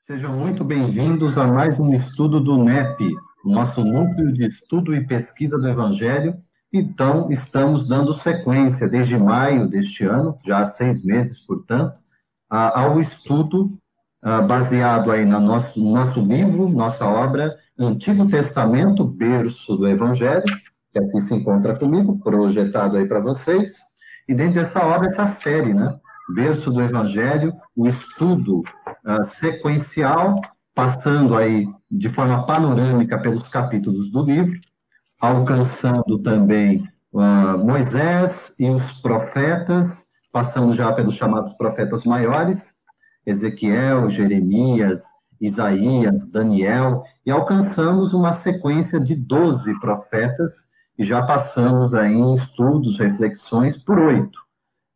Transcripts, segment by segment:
Sejam muito bem-vindos a mais um estudo do NEP, nosso Núcleo de Estudo e Pesquisa do Evangelho. Então, estamos dando sequência desde maio deste ano, já há 6 meses, portanto, ao estudo baseado aí no nosso livro, nossa obra, Antigo Testamento, Berço do Evangelho, que aqui se encontra comigo, projetado aí para vocês. E dentro dessa obra, essa série, né? Berço do Evangelho, o estudo sequencial, passando aí de forma panorâmica pelos capítulos do livro, alcançando também Moisés e os profetas, passando já pelos chamados profetas maiores, Ezequiel, Jeremias, Isaías, Daniel, e alcançamos uma sequência de 12 profetas, e já passamos aí em estudos, reflexões, por 8.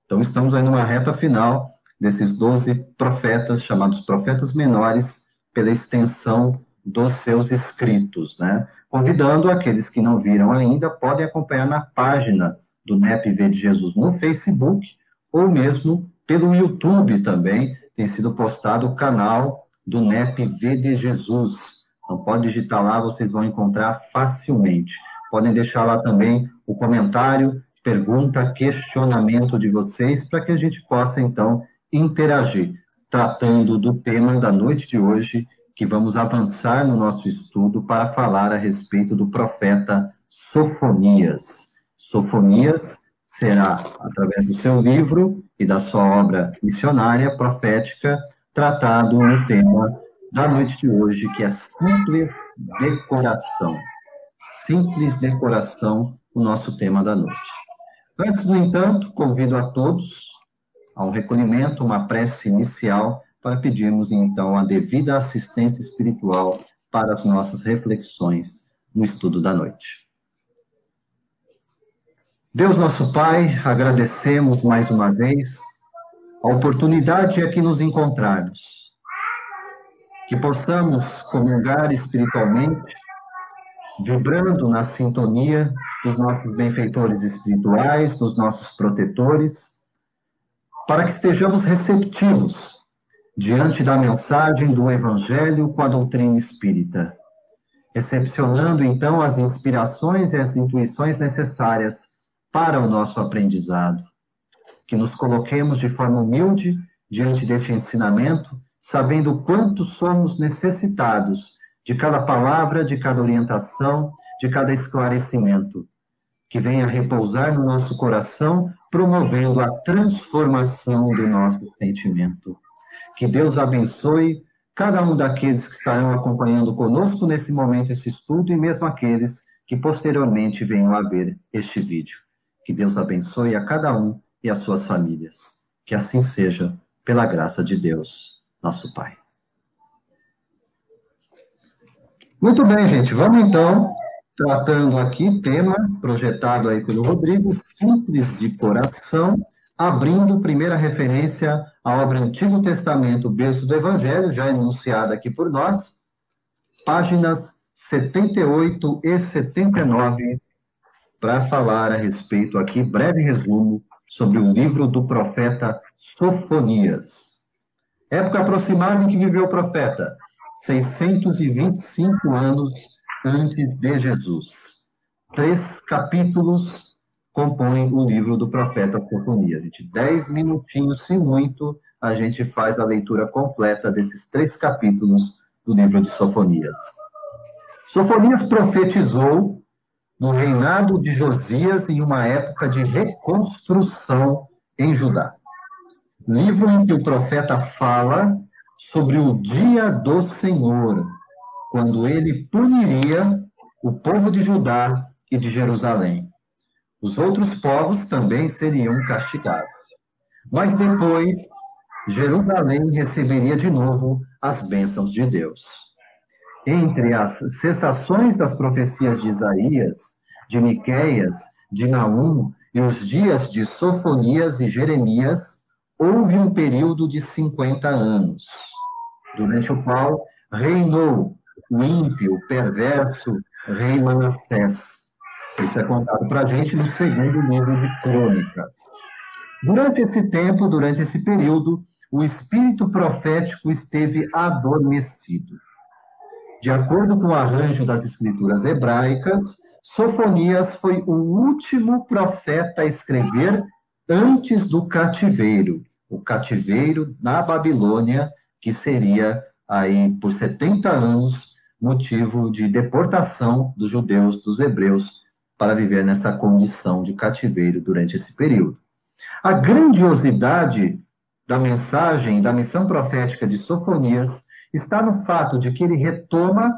Então, estamos aí numa reta final desses 12 profetas, chamados profetas menores, pela extensão dos seus escritos, né? Convidando aqueles que não viram ainda, podem acompanhar na página do NEP V de Jesus no Facebook, ou mesmo pelo YouTube também, tem sido postado o canal do NEP V de Jesus. Então, pode digitar lá, vocês vão encontrar facilmente. Podem deixar lá também o comentário, pergunta, questionamento de vocês, para que a gente possa, então, interagir, tratando do tema da noite de hoje, que vamos avançar no nosso estudo para falar a respeito do profeta Sofonias. Sofonias será, através do seu livro e da sua obra missionária profética, tratado no tema da noite de hoje, que é simples decoração. Simples decoração, o nosso tema da noite. Antes, no entanto, convido a todos a um recolhimento, uma prece inicial, para pedirmos, então, a devida assistência espiritual para as nossas reflexões no estudo da noite. Deus nosso Pai, agradecemos mais uma vez a oportunidade aqui nos encontrarmos, que possamos comungar espiritualmente, vibrando na sintonia dos nossos benfeitores espirituais, dos nossos protetores, para que estejamos receptivos diante da mensagem do Evangelho com a doutrina espírita, recepcionando, então, as inspirações e as intuições necessárias para o nosso aprendizado. Que nos coloquemos de forma humilde diante deste ensinamento, sabendo o quanto somos necessitados de cada palavra, de cada orientação, de cada esclarecimento, que venha repousar no nosso coração, promovendo a transformação do nosso sentimento. Que Deus abençoe cada um daqueles que estarão acompanhando conosco nesse momento esse estudo, e mesmo aqueles que posteriormente venham a ver este vídeo. Que Deus abençoe a cada um e as suas famílias. Que assim seja, pela graça de Deus, nosso Pai. Muito bem, gente. Vamos então, tratando aqui, tema projetado aí pelo Rodrigo, simples de coração, abrindo primeira referência à obra Antigo Testamento, Berço do Evangelho, já enunciada aqui por nós, páginas 78 e 79, para falar a respeito aqui, breve resumo, sobre o livro do profeta Sofonias. Época aproximada em que viveu o profeta, 625 anos antes de Jesus. 3 capítulos compõem o livro do profeta Sofonias. 10 minutinhos, se muito, a gente faz a leitura completa desses 3 capítulos do livro de Sofonias. Sofonias profetizou no reinado de Josias em uma época de reconstrução em Judá. Livro em que o profeta fala sobre o dia do Senhor, quando ele puniria o povo de Judá e de Jerusalém. Os outros povos também seriam castigados. Mas depois, Jerusalém receberia de novo as bênçãos de Deus. Entre as cessações das profecias de Isaías, de Miqueias, de Naum e os dias de Sofonias e Jeremias, houve um período de 50 anos, durante o qual reinou o ímpio, o perverso rei Manassés. Isso é contado para a gente no segundo livro de Crônicas. Durante esse tempo, durante esse período, o espírito profético esteve adormecido. De acordo com o arranjo das escrituras hebraicas, Sofonias foi o último profeta a escrever antes do cativeiro. O cativeiro na Babilônia, que seria aí por 70 anos motivo de deportação dos judeus, dos hebreus, para viver nessa condição de cativeiro durante esse período. A grandiosidade da mensagem, da missão profética de Sofonias, está no fato de que ele retoma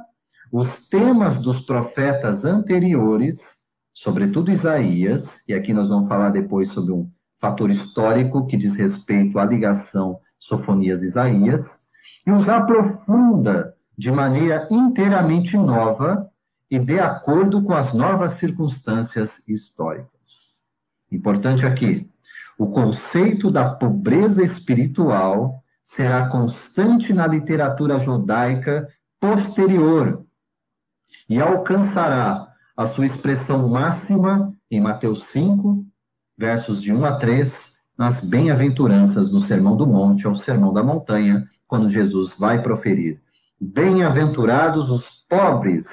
os temas dos profetas anteriores, sobretudo Isaías, e aqui nós vamos falar depois sobre um fator histórico que diz respeito à ligação Sofonias-Isaías, e os aprofunda de maneira inteiramente nova e de acordo com as novas circunstâncias históricas. Importante aqui, o conceito da pobreza espiritual será constante na literatura judaica posterior e alcançará a sua expressão máxima em Mateus 5, versos de 1 a 3, nas bem-aventuranças do Sermão do Monte ou Sermão da Montanha, quando Jesus vai proferir: bem-aventurados os pobres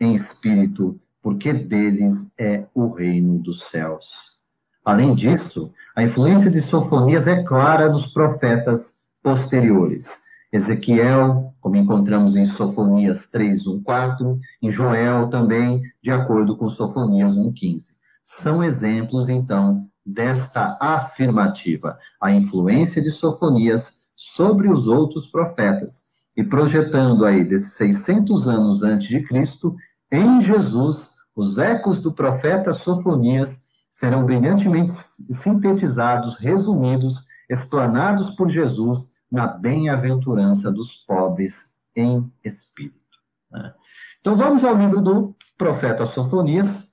em espírito, porque deles é o reino dos céus. Além disso, a influência de Sofonias é clara nos profetas posteriores. Ezequiel, como encontramos em Sofonias 3:1-4, em Joel também, de acordo com Sofonias 1:15. São exemplos, então, desta afirmativa, a influência de Sofonias sobre os outros profetas, e projetando aí desses 600 anos antes de Cristo, em Jesus, os ecos do profeta Sofonias serão brilhantemente sintetizados, resumidos, explanados por Jesus na bem-aventurança dos pobres em espírito. Então, vamos ao livro do profeta Sofonias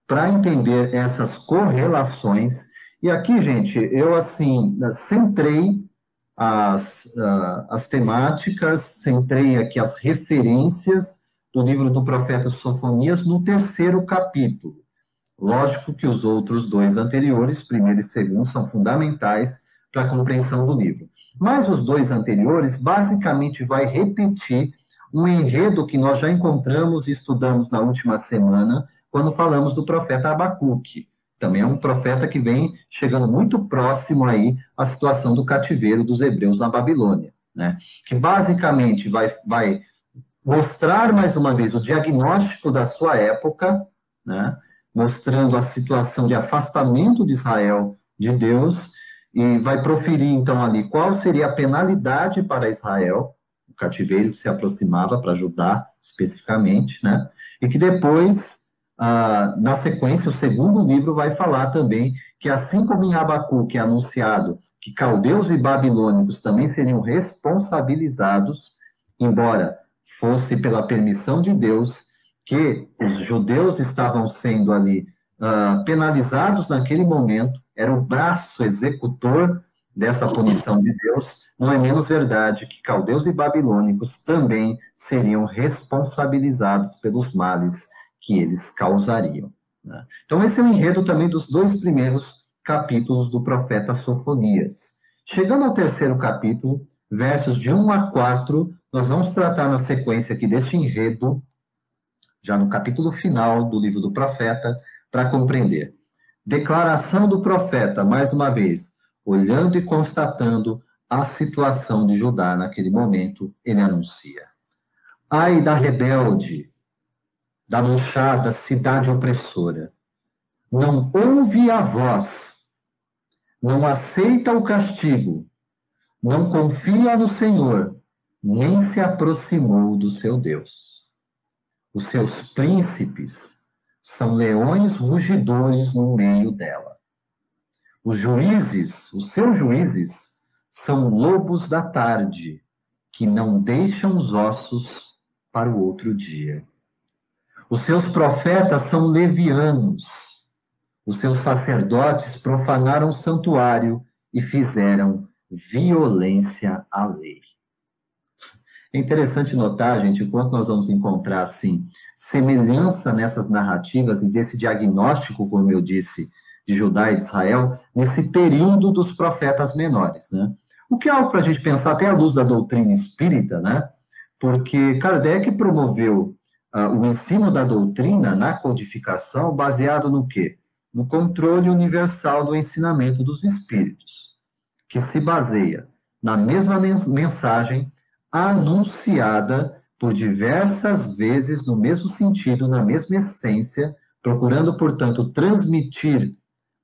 para entender essas correlações. E aqui, gente, eu, assim, centrei as temáticas, centrei aqui as referências do livro do profeta Sofonias no 3º capítulo. Lógico que os outros 2 anteriores, 1º e 2º, são fundamentais para a compreensão do livro. Mas os 2 anteriores, basicamente, vai repetir um enredo que nós já encontramos e estudamos na última semana, quando falamos do profeta Abacuque. Também é um profeta que vem chegando muito próximo aí à situação do cativeiro dos hebreus na Babilônia, né? Que basicamente vai mostrar mais uma vez o diagnóstico da sua época, né? Mostrando a situação de afastamento de Israel de Deus, e vai proferir, então, ali qual seria a penalidade para Israel, o cativeiro que se aproximava para Judá, especificamente, né? E que depois, na sequência, o 2º livro vai falar também que, assim como em Abacuque é anunciado que caldeus e babilônicos também seriam responsabilizados, embora fosse pela permissão de Deus, que os judeus estavam sendo ali penalizados naquele momento, era o braço executor dessa punição de Deus, não é menos verdade que caldeus e babilônicos também seriam responsabilizados pelos males que eles causariam, né? Então, esse é o enredo também dos 2 primeiros capítulos do profeta Sofonias. Chegando ao 3º capítulo, versos de 1 a 4, nós vamos tratar na sequência aqui deste enredo, já no capítulo final do livro do profeta, para compreender. Declaração do profeta, mais uma vez, olhando e constatando a situação de Judá naquele momento, ele anuncia: ai da rebelde, da manchada cidade opressora, não ouve a voz, não aceita o castigo, não confia no Senhor, nem se aproximou do seu Deus. Os seus príncipes são leões rugidores no meio dela. Os seus juízes, são lobos da tarde, que não deixam os ossos para o outro dia. Os seus profetas são levianos. Os seus sacerdotes profanaram o santuário e fizeram violência à lei. É interessante notar, gente, enquanto nós vamos encontrar, assim, semelhança nessas narrativas e desse diagnóstico, como eu disse, de Judá e de Israel, nesse período dos profetas menores, né? O que é algo para a gente pensar até à luz da doutrina espírita, né? Porque Kardec promoveu o ensino da doutrina na codificação baseado no quê? No controle universal do ensinamento dos espíritos, que se baseia na mesma mensagem anunciada por diversas vezes no mesmo sentido, na mesma essência, procurando, portanto, transmitir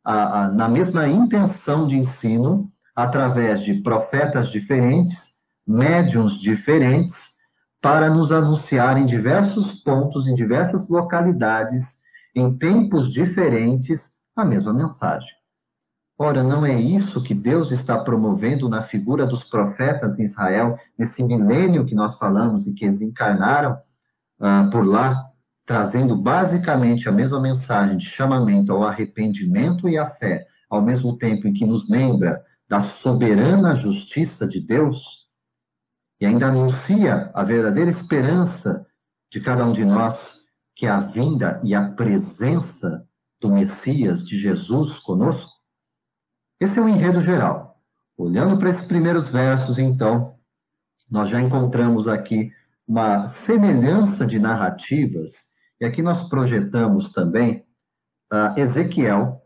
na mesma intenção de ensino, através de profetas diferentes, médiuns diferentes, para nos anunciar em diversos pontos, em diversas localidades, em tempos diferentes, a mesma mensagem. Ora, não é isso que Deus está promovendo na figura dos profetas em Israel, nesse milênio que nós falamos e que eles encarnaram por lá, trazendo basicamente a mesma mensagem de chamamento ao arrependimento e à fé, ao mesmo tempo em que nos lembra da soberana justiça de Deus, e ainda anuncia a verdadeira esperança de cada um de nós, que é a vinda e a presença do Messias, de Jesus conosco. Esse é o enredo geral. Olhando para esses primeiros versos, então, nós já encontramos aqui uma semelhança de narrativas, e aqui nós projetamos também Ezequiel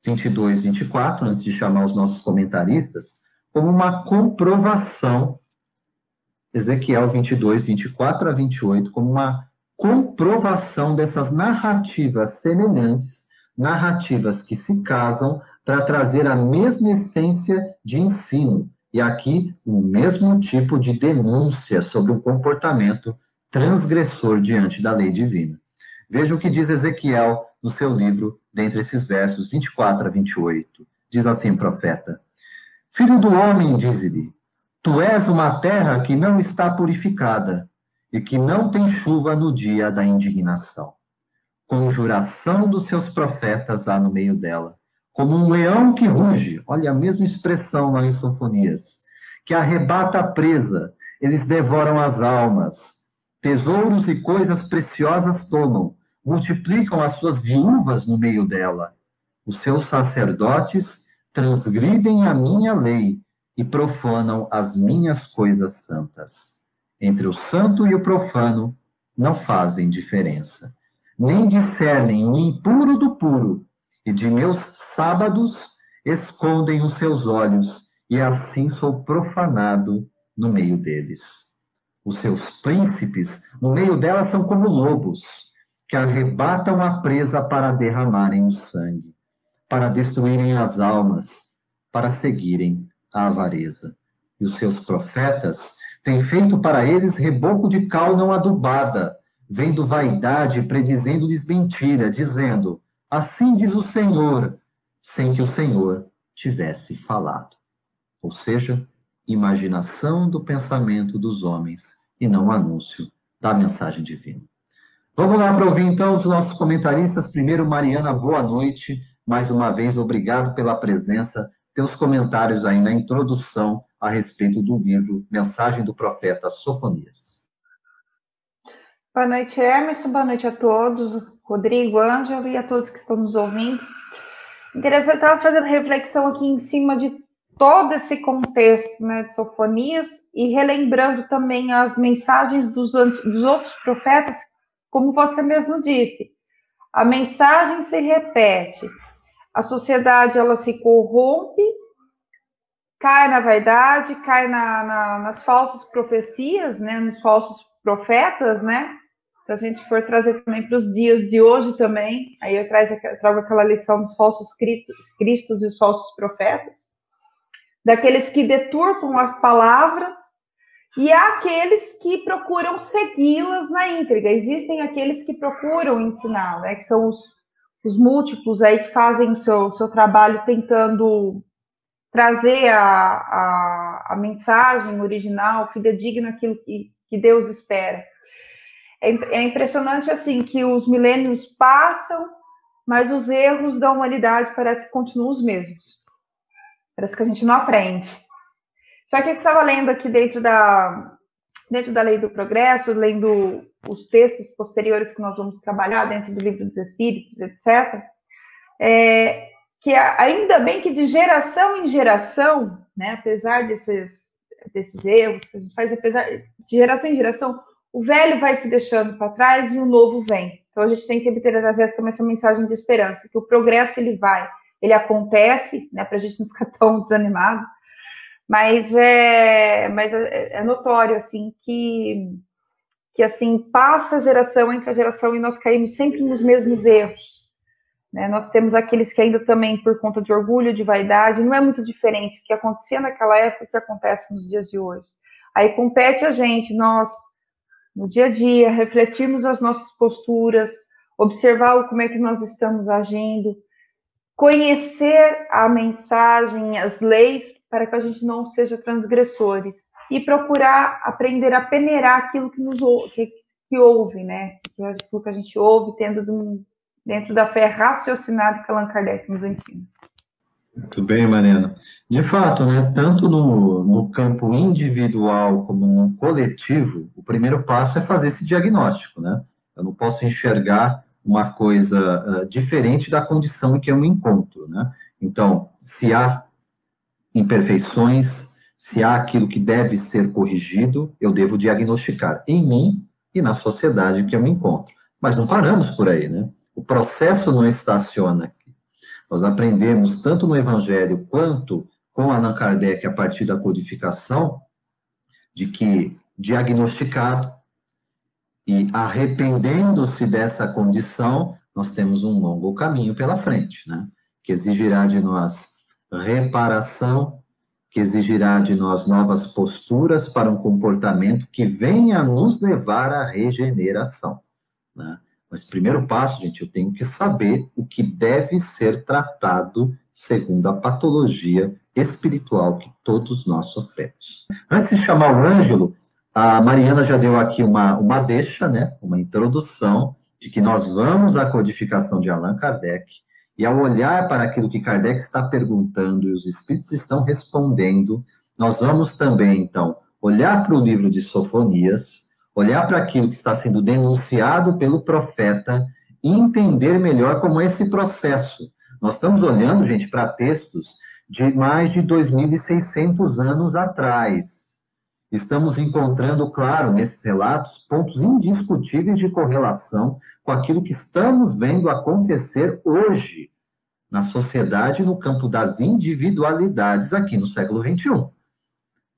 22, 24, antes de chamar os nossos comentaristas, como uma comprovação, Ezequiel 22, 24 a 28, como uma comprovação dessas narrativas semelhantes, narrativas que se casam para trazer a mesma essência de ensino, e aqui o mesmo tipo de denúncia sobre o comportamento transgressor diante da lei divina. Veja o que diz Ezequiel no seu livro, dentre esses versos 24 a 28. Diz assim o profeta: Filho do homem, diz-lhe, tu és uma terra que não está purificada e que não tem chuva no dia da indignação. Conjuração dos seus profetas há no meio dela, como um leão que ruge, olha a mesma expressão lá em Sofonias, que arrebata a presa, eles devoram as almas, tesouros e coisas preciosas tomam, multiplicam as suas viúvas no meio dela. Os seus sacerdotes transgridem a minha lei e profanam as minhas coisas santas. Entre o santo e o profano não fazem diferença, nem discernem o impuro do puro, e de meus sábados escondem os seus olhos, e assim sou profanado no meio deles. Os seus príncipes, no meio delas, são como lobos, que arrebatam a presa para derramarem o sangue, para destruírem as almas, para seguirem a avareza. E os seus profetas têm feito para eles reboco de cal não adubada, vendo vaidade, predizendo-lhes mentira, dizendo, assim diz o Senhor, sem que o Senhor tivesse falado. Ou seja, imaginação do pensamento dos homens e não anúncio da mensagem divina. Vamos lá para ouvir então os nossos comentaristas. Primeiro, Mariana, boa noite. Mais uma vez, obrigado pela presença. Teus comentários aí na introdução a respeito do livro Mensagem do Profeta Sofonias. Boa noite, Emerson. Boa noite a todos. Rodrigo, Ângelo e a todos que estão nos ouvindo. Interessante, eu estava fazendo reflexão aqui em cima de todo esse contexto, né, de Sofonias e relembrando também as mensagens dos outros profetas, como você mesmo disse. A mensagem se repete, a sociedade ela se corrompe, cai na vaidade, cai nas falsas profecias, né, nos falsos profetas, né? Se a gente for trazer também para os dias de hoje também, aí eu trago aquela lição dos falsos cristos e os falsos profetas, daqueles que deturpam as palavras, e há aqueles que procuram segui-las na íntegra. Existem aqueles que procuram ensinar, né, que são os múltiplos aí que fazem o seu trabalho tentando trazer a mensagem original, fidedigna, aquilo que Deus espera. É impressionante assim que os milênios passam, mas os erros da humanidade parece que continuam os mesmos. Parece que a gente não aprende. Só que eu estava lendo aqui dentro da Lei do Progresso, lendo os textos posteriores que nós vamos trabalhar dentro do Livro dos Espíritos, etc., que ainda bem que de geração em geração né? Apesar desses erros que a gente faz, apesar de geração em geração, o velho vai se deixando para trás e o novo vem. Então a gente tem que trazer também essa mensagem de esperança, que o progresso ele acontece, né? Para a gente não ficar tão desanimado, mas é notório assim que assim passa geração entre a geração e nós caímos sempre nos mesmos erros. Né? Nós temos aqueles que ainda também, por conta de orgulho, de vaidade, não é muito diferente o que acontecia naquela época o que acontece nos dias de hoje. Aí compete a gente, nós, no dia a dia, refletirmos as nossas posturas, observar como é que nós estamos agindo, conhecer a mensagem, as leis, para que a gente não seja transgressores e procurar aprender a peneirar aquilo que ouve, né? Aquilo que a gente ouve dentro da fé raciocinada que Allan Kardec nos ensina. Muito bem, Mariana. De fato, né, tanto no campo individual como no coletivo, o primeiro passo é fazer esse diagnóstico, né? Eu não posso enxergar uma coisa diferente da condição em que eu me encontro, né? Então, se há imperfeições, se há aquilo que deve ser corrigido, eu devo diagnosticar em mim e na sociedade em que eu me encontro. Mas não paramos por aí, né? O processo não estaciona aqui. Nós aprendemos, tanto no Evangelho quanto com Allan Kardec, a partir da codificação, de que diagnosticado e arrependendo-se dessa condição, nós temos um longo caminho pela frente, né? Que exigirá de nós reparação, que exigirá de nós novas posturas para um comportamento que venha nos levar à regeneração, né? Mas primeiro passo, gente, eu tenho que saber o que deve ser tratado segundo a patologia espiritual que todos nós sofremos. Antes de chamar o Ângelo, a Mariana já deu aqui uma deixa, né? Uma introdução de que nós vamos à codificação de Allan Kardec, e ao olhar para aquilo que Kardec está perguntando e os espíritos estão respondendo, nós vamos também, então, olhar para o livro de Sofonias, olhar para aquilo que está sendo denunciado pelo profeta e entender melhor como é esse processo. Nós estamos olhando, gente, para textos de mais de 2.600 anos atrás. Estamos encontrando, claro, nesses relatos, pontos indiscutíveis de correlação com aquilo que estamos vendo acontecer hoje na sociedade, no campo das individualidades aqui no século XXI.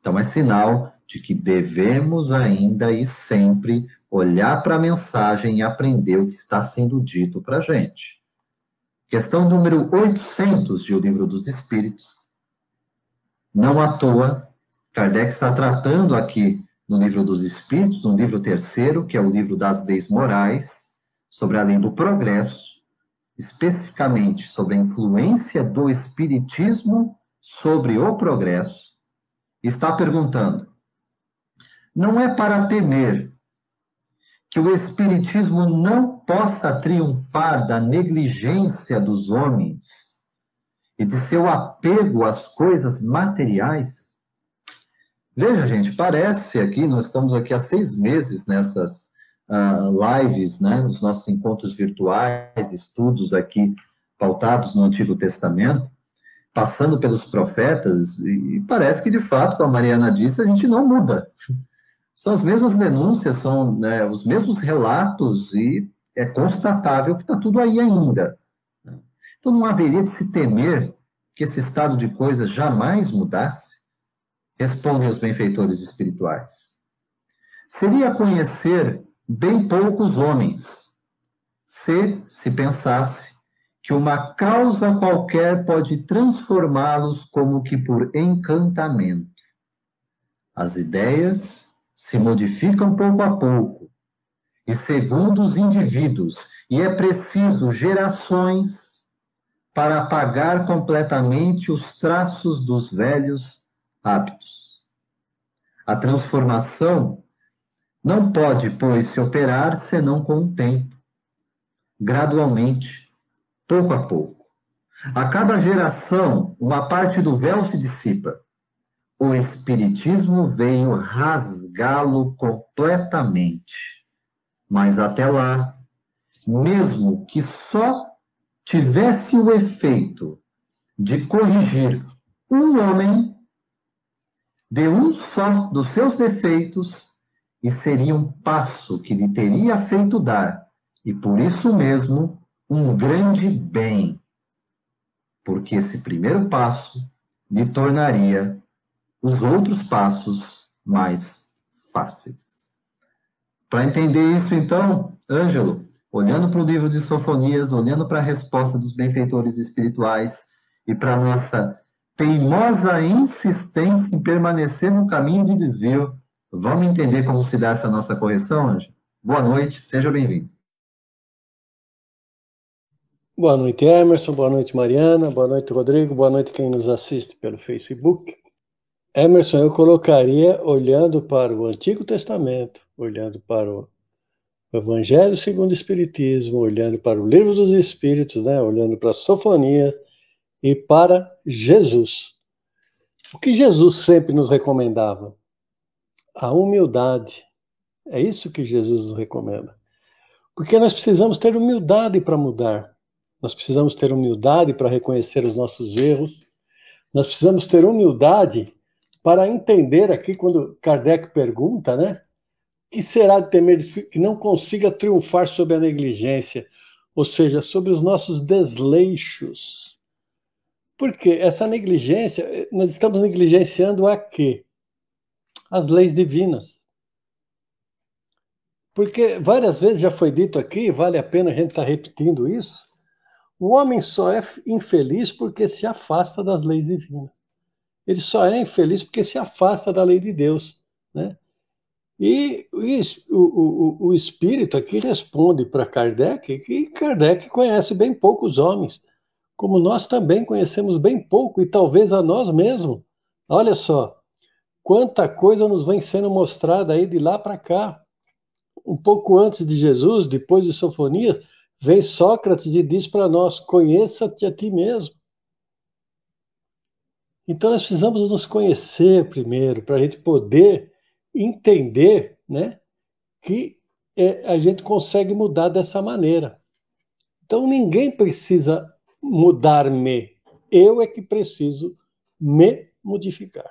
Então, é sinal de que devemos ainda e sempre olhar para a mensagem e aprender o que está sendo dito para a gente. Questão número 800 de O Livro dos Espíritos. Não à toa, Kardec está tratando aqui no Livro dos Espíritos, no livro terceiro, que é o livro das leis morais, sobre a lei do progresso, especificamente sobre a influência do Espiritismo sobre o progresso, está perguntando: não é para temer que o Espiritismo não possa triunfar da negligência dos homens e de seu apego às coisas materiais? Veja, gente, parece aqui, nós estamos aqui há 6 meses nessas lives, né, nos nossos encontros virtuais, estudos aqui pautados no Antigo Testamento, passando pelos profetas, e parece que, de fato, como a Mariana disse, a gente não muda. São as mesmas denúncias, são, né, os mesmos relatos, e é constatável que está tudo aí ainda. Então, não haveria de se temer que esse estado de coisas jamais mudasse? Respondem os benfeitores espirituais. Seria conhecer bem poucos homens, se pensasse que uma causa qualquer pode transformá-los como que por encantamento. As ideias se modificam pouco a pouco, e segundo os indivíduos, e é preciso gerações para apagar completamente os traços dos velhos hábitos. A transformação não pode, pois, se operar senão com o tempo, gradualmente, pouco a pouco. A cada geração, uma parte do véu se dissipa. O Espiritismo veio rasgá-lo completamente. Mas até lá, mesmo que só tivesse o efeito de corrigir um homem, de um só dos seus defeitos, e seria um passo que lhe teria feito dar, e por isso mesmo, um grande bem, porque esse primeiro passo lhe tornaria os outros passos mais fáceis. Para entender isso, então, Ângelo, olhando para o livro de Sofonias, olhando para a resposta dos benfeitores espirituais e para a nossa teimosa insistência em permanecer no caminho de desvio, vamos entender como se dá essa nossa correção, Ângelo? Boa noite, seja bem-vindo. Boa noite, Emerson. Boa noite, Mariana. Boa noite, Rodrigo. Boa noite, quem nos assiste pelo Facebook. Emerson, eu colocaria olhando para o Antigo Testamento, olhando para o Evangelho segundo o Espiritismo, olhando para o Livro dos Espíritos, né? Olhando para a Sofonia e para Jesus. O que Jesus sempre nos recomendava? A humildade. É isso que Jesus nos recomenda. Porque nós precisamos ter humildade para mudar. Nós precisamos ter humildade para reconhecer os nossos erros. Nós precisamos ter humildade para entender aqui, quando Kardec pergunta, né? Que será de temer que não consiga triunfar sobre a negligência, ou seja, sobre os nossos desleixos. Porque essa negligência, nós estamos negligenciando a quê? As leis divinas. Porque várias vezes já foi dito aqui, vale a pena a gente estar repetindo isso, o homem só é infeliz porque se afasta das leis divinas. Ele só é infeliz porque se afasta da lei de Deus, né? E o espírito aqui responde para Kardec que Kardec conhece bem poucos homens, como nós também conhecemos bem pouco, e talvez a nós mesmos. Olha só, quanta coisa nos vem sendo mostrada aí de lá para cá. Um pouco antes de Jesus, depois de Sofonias, vem Sócrates e diz para nós: conheça-te a ti mesmo. Então nós precisamos nos conhecer primeiro, para a gente poder entender, né, que a gente consegue mudar dessa maneira. Então ninguém precisa mudar-me, eu é que preciso me modificar.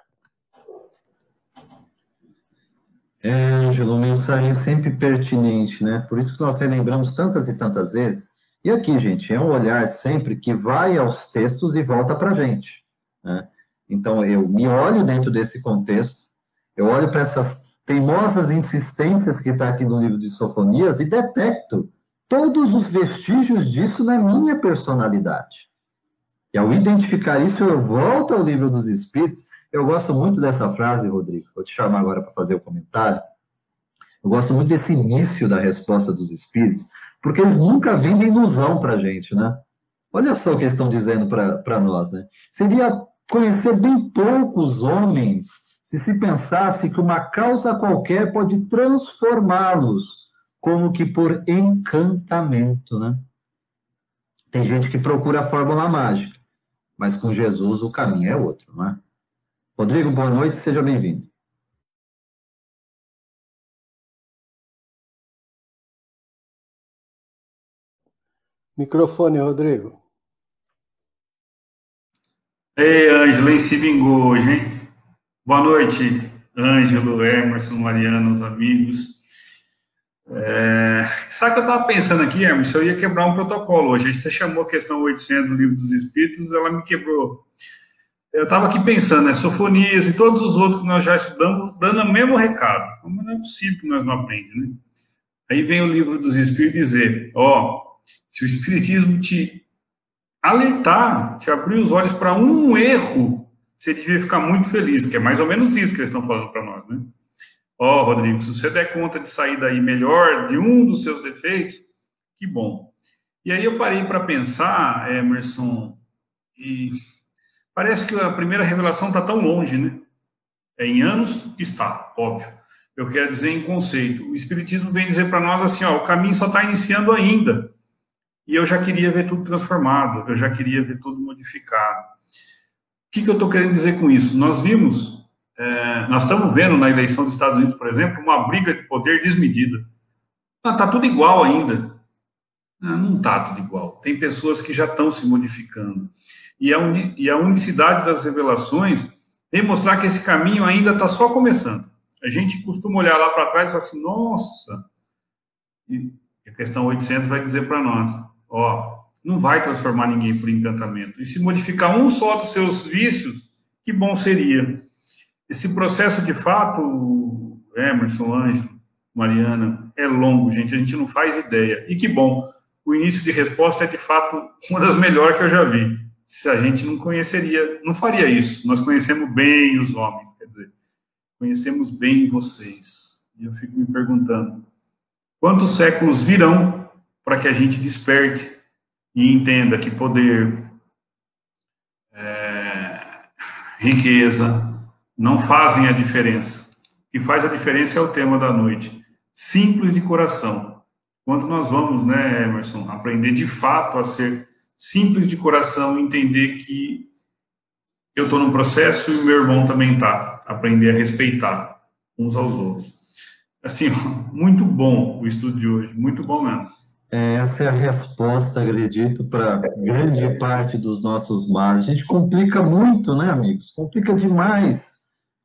Ângelo, mensagem sempre pertinente, né? Por isso que nós relembramos tantas e tantas vezes. E aqui, gente, é um olhar sempre que vai aos textos e volta para a gente, né? Então, eu me olho dentro desse contexto, eu olho para essas teimosas insistências que está aqui no livro de Sofonias e detecto todos os vestígios disso na minha personalidade. E ao identificar isso, eu volto ao livro dos Espíritos. Eu gosto muito dessa frase, Rodrigo. Vou te chamar agora para fazer o comentário. Eu gosto muito desse início da resposta dos Espíritos, porque eles nunca vendem ilusão para a gente, né? Olha só o que eles estão dizendo para nós, né? Seria conhecer bem poucos homens se pensasse que uma causa qualquer pode transformá-los, como que por encantamento, né? Tem gente que procura a fórmula mágica, mas com Jesus o caminho é outro, não é? Rodrigo, boa noite, seja bem-vindo. Microfone, Rodrigo. Ei, Ângelo, em se vingou hoje, hein? Boa noite, Ângelo, Emerson, Mariana, os amigos. Sabe o que eu estava pensando aqui, Emerson? Eu ia quebrar um protocolo hoje. Você chamou a questão 800 do Livro dos Espíritos, ela me quebrou. Eu estava aqui pensando, né? Sofonias e todos os outros que nós já estudamos, dando o mesmo recado. Mas não é possível que nós não aprendamos, né? Aí vem o Livro dos Espíritos dizer, se o Espiritismo te alertar, te abrir os olhos para um erro, você devia ficar muito feliz, que é mais ou menos isso que eles estão falando para nós, né? Rodrigo, se você der conta de sair daí melhor de um dos seus defeitos, que bom. E aí eu parei para pensar, Emerson, e parece que a primeira revelação está tão longe, né? Em anos está, óbvio. Eu quero dizer em conceito. O Espiritismo vem dizer para nós assim, o caminho só está iniciando ainda. E eu já queria ver tudo transformado, eu já queria ver tudo modificado. O que eu estou querendo dizer com isso? Nós vimos, nós estamos vendo na eleição dos Estados Unidos, por exemplo, uma briga de poder desmedida. Está tudo igual ainda. Não está tudo igual. Tem pessoas que já estão se modificando. E a unicidade das revelações vem mostrar que esse caminho ainda está só começando. A gente costuma olhar lá para trás e falar assim, nossa, e a questão 800 vai dizer para nós, ó, não vai transformar ninguém por encantamento. E se modificar um só dos seus vícios, que bom seria. Esse processo, de fato, Emerson, Ângelo, Mariana, é longo, gente, a gente não faz ideia. E que bom, o início de resposta é, de fato, uma das melhores que eu já vi. Se a gente não conheceria, não faria isso. Nós conhecemos bem os homens, quer dizer, conhecemos bem vocês. E eu fico me perguntando, quantos séculos virão para que a gente desperte e entenda que poder, riqueza, não fazem a diferença. O que faz a diferença é o tema da noite. Simples de coração. Quando nós vamos, né, Emerson, aprender de fato a ser simples de coração e entender que eu estou num processo e o meu irmão também está. Aprender a respeitar uns aos outros. Assim, muito bom o estudo de hoje. Muito bom mesmo. Essa é a resposta, acredito, para grande parte dos nossos males. A gente complica muito, né, amigos? Complica demais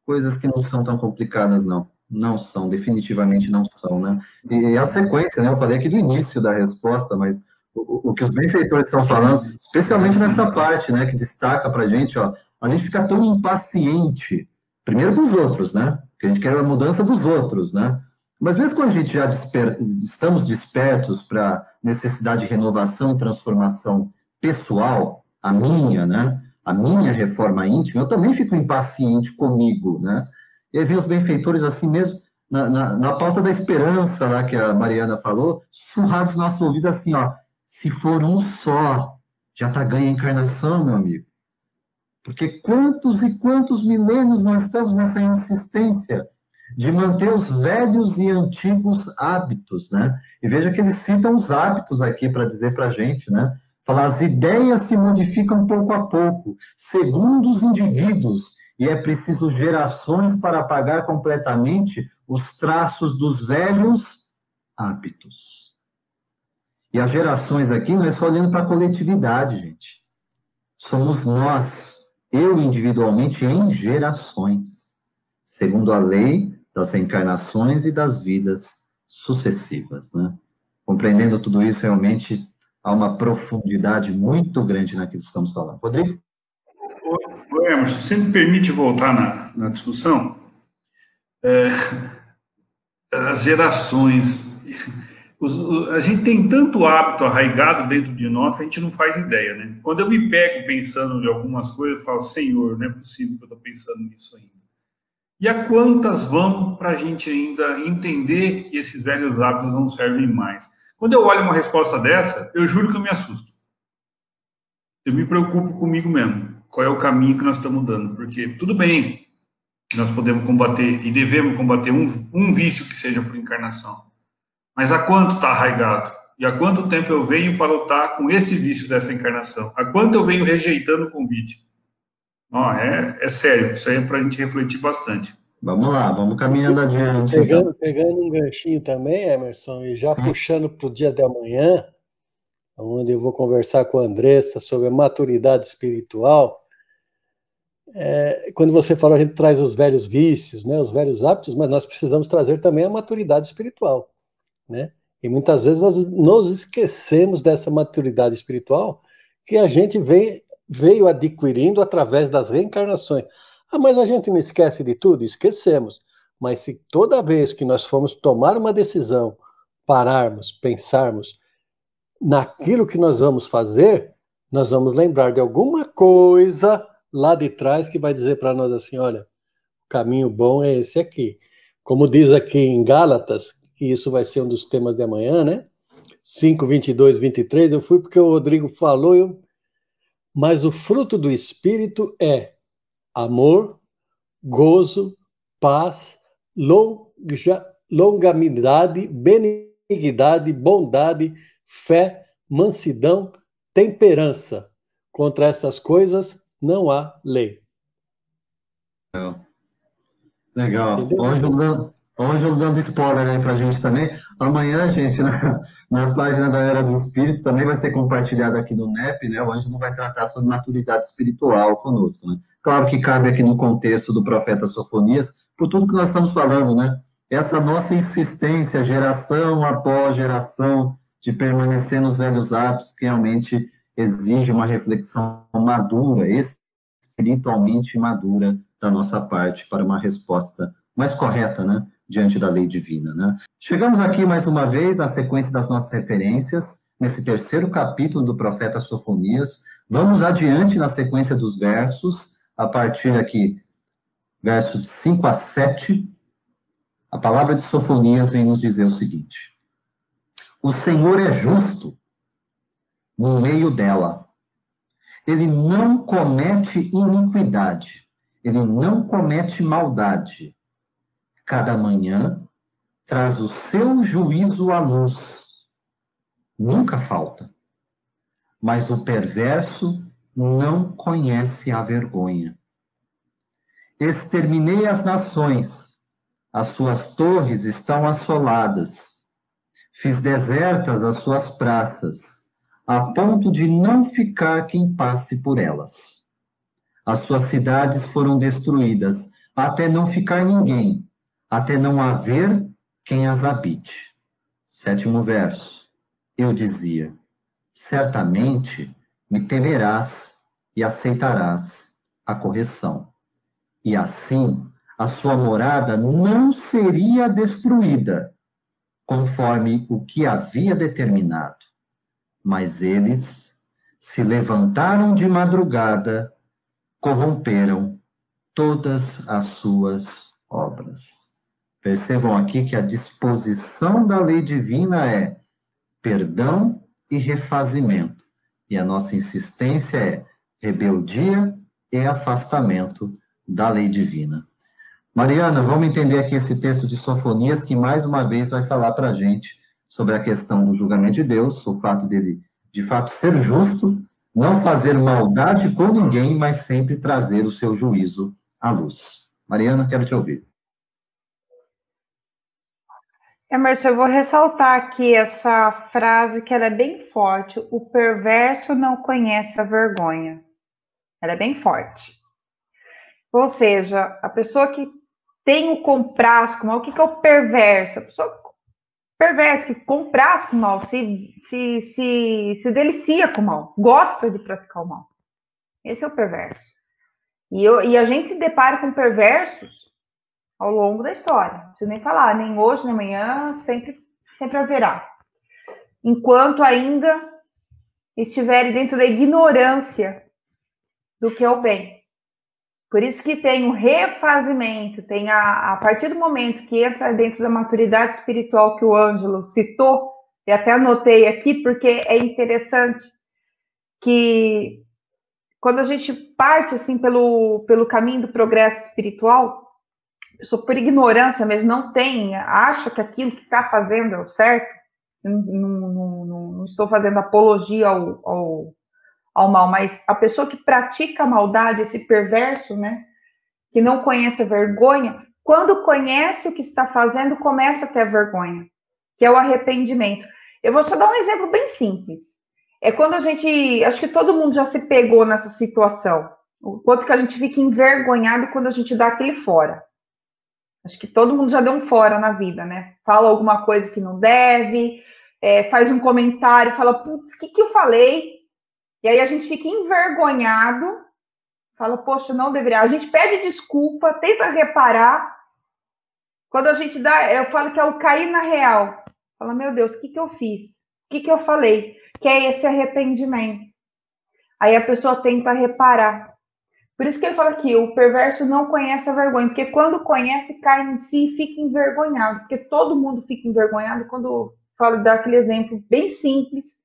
coisas que não são tão complicadas, não. Não são, definitivamente não são, né? E a sequência, né? Eu falei aqui do início da resposta, mas o que os benfeitores estão falando, especialmente nessa parte, né, que destaca para a gente, ó, a gente fica tão impaciente, primeiro dos outros, né? Porque a gente quer a mudança dos outros, né? Mas mesmo quando a gente já estamos despertos para a necessidade de renovação e transformação pessoal, a minha, né? A minha reforma íntima, eu também fico impaciente comigo, né? E aí vem os benfeitores assim mesmo, na pauta da esperança, lá que a Mariana falou, sussurrados no nosso ouvido assim, ó, se for um só, já está ganha a encarnação, meu amigo. Porque quantos e quantos milênios nós estamos nessa insistência de manter os velhos e antigos hábitos, né? E veja que eles citam os hábitos aqui para dizer para a gente, né? Falar, as ideias se modificam pouco a pouco, segundo os indivíduos, e é preciso gerações para apagar completamente os traços dos velhos hábitos. E as gerações aqui não é só olhando para a coletividade, gente. Somos nós, eu individualmente, em gerações, segundo a lei das reencarnações e das vidas sucessivas, né? Compreendendo tudo isso, realmente há uma profundidade muito grande naquilo que estamos falando. Rodrigo? Oi, Emerson, você me permite voltar na discussão? As gerações... A gente tem tanto hábito arraigado dentro de nós que a gente não faz ideia, né? Quando eu me pego pensando em algumas coisas, eu falo, Senhor, não é possível que eu estou pensando nisso ainda. E a quantas vão para a gente ainda entender que esses velhos hábitos não servem mais? Quando eu olho uma resposta dessa, eu juro que eu me assusto. Eu me preocupo comigo mesmo. Qual é o caminho que nós estamos dando? Porque tudo bem, nós podemos combater e devemos combater um vício que seja por encarnação. Mas há quanto está arraigado? E há quanto tempo eu venho para lutar com esse vício dessa encarnação? Há quanto eu venho rejeitando o convite? É sério, isso aí é para a gente refletir bastante. Vamos lá, vamos caminhando adiante. Pegando um ganchinho também, Emerson, e já puxando para o dia de amanhã, onde eu vou conversar com a Andressa sobre a maturidade espiritual. Quando você fala, a gente traz os velhos vícios, né, os velhos hábitos, mas nós precisamos trazer também a maturidade espiritual, né? E muitas vezes nós nos esquecemos dessa maturidade espiritual que a gente veio adquirindo através das reencarnações. Mas a gente não esquece de tudo? Esquecemos. Mas se toda vez que nós formos tomar uma decisão, pararmos, pensarmos naquilo que nós vamos fazer, nós vamos lembrar de alguma coisa lá de trás que vai dizer para nós assim, olha, o caminho bom é esse aqui. Como diz aqui em Gálatas, que isso vai ser um dos temas de amanhã, né? 5, 22, 23, eu fui porque o Rodrigo falou, mas o fruto do Espírito é amor, gozo, paz, longanimidade, benignidade, bondade, fé, mansidão, temperança. Contra essas coisas não há lei. Legal. Hoje dando spoiler aí pra gente também. Amanhã, gente, na página da Era do Espírito, também vai ser compartilhado aqui no NEP, né? O Ângelo vai tratar sobre maturidade espiritual conosco, né? claro que cabe aqui no contexto do profeta Sofonias, por tudo que nós estamos falando, né? Essa nossa insistência, geração após geração, de permanecer nos velhos hábitos, que realmente exige uma reflexão madura, espiritualmente madura da nossa parte, para uma resposta mais correta, né? Diante da lei divina, né? Chegamos aqui mais uma vez na sequência das nossas referências, nesse terceiro capítulo do profeta Sofonias. Vamos adiante na sequência dos versos, a partir aqui, versos 5 a 7. A palavra de Sofonias vem nos dizer o seguinte: o Senhor é justo no meio dela. Ele não comete iniquidade. Ele não comete maldade. Cada manhã traz o seu juízo à luz. Nunca falta. Mas o perverso não conhece a vergonha. Exterminei as nações. As suas torres estão assoladas. Fiz desertas as suas praças, a ponto de não ficar quem passe por elas. As suas cidades foram destruídas, até não ficar ninguém, até não haver quem as habite. 7º verso. Eu dizia: certamente me temerás e aceitarás a correção. E assim a sua morada não seria destruída, conforme o que havia determinado. Mas eles se levantaram de madrugada, corromperam todas as suas obras. Percebam aqui que a disposição da lei divina é perdão e refazimento. E a nossa insistência é rebeldia e afastamento da lei divina. Mariana, vamos entender aqui esse texto de Sofonias, que mais uma vez vai falar para a gente sobre a questão do julgamento de Deus, o fato dele, de fato, ser justo, não fazer maldade com ninguém, mas sempre trazer o seu juízo à luz. Mariana, quero te ouvir. Emerson, eu vou ressaltar aqui essa frase que ela é bem forte. O perverso não conhece a vergonha. Ela é bem forte. Ou seja, a pessoa que tem o compraz com o mal, o que é o perverso? A pessoa perversa que compraz com o mal, se delicia com o mal, gosta de praticar o mal. Esse é o perverso. E a gente se depara com perversos ao longo da história. Não preciso nem falar, nem hoje, nem amanhã, sempre haverá. Enquanto ainda estiverem dentro da ignorância do que é o bem. Por isso que tem o refazimento, tem a partir do momento que entra dentro da maturidade espiritual que o Ângelo citou, e até anotei aqui, porque é interessante que quando a gente parte assim pelo caminho do progresso espiritual, por ignorância mesmo, não tem, acha que aquilo que está fazendo é o certo, não estou fazendo apologia ao mal, mas a pessoa que pratica a maldade, esse perverso, né, que não conhece a vergonha, quando conhece o que está fazendo, começa a ter a vergonha, que é o arrependimento. Eu vou só dar um exemplo bem simples. É quando a gente, acho que todo mundo já se pegou nessa situação, o quanto que a gente fica envergonhado quando a gente dá aquele fora. Acho que todo mundo já deu um fora na vida, né? Fala alguma coisa que não deve, faz um comentário, fala, putz, o que eu falei? E aí a gente fica envergonhado, fala, poxa, não deveria. A gente pede desculpa, tenta reparar. Quando a gente dá, eu falo que é o cair na real. Fala, meu Deus, o que eu fiz? O que eu falei? Que é esse arrependimento. Aí a pessoa tenta reparar. Por isso que ele fala aqui, o perverso não conhece a vergonha, porque quando conhece, cai em si e fica envergonhado. Porque todo mundo fica envergonhado quando falo, dá aquele exemplo bem simples.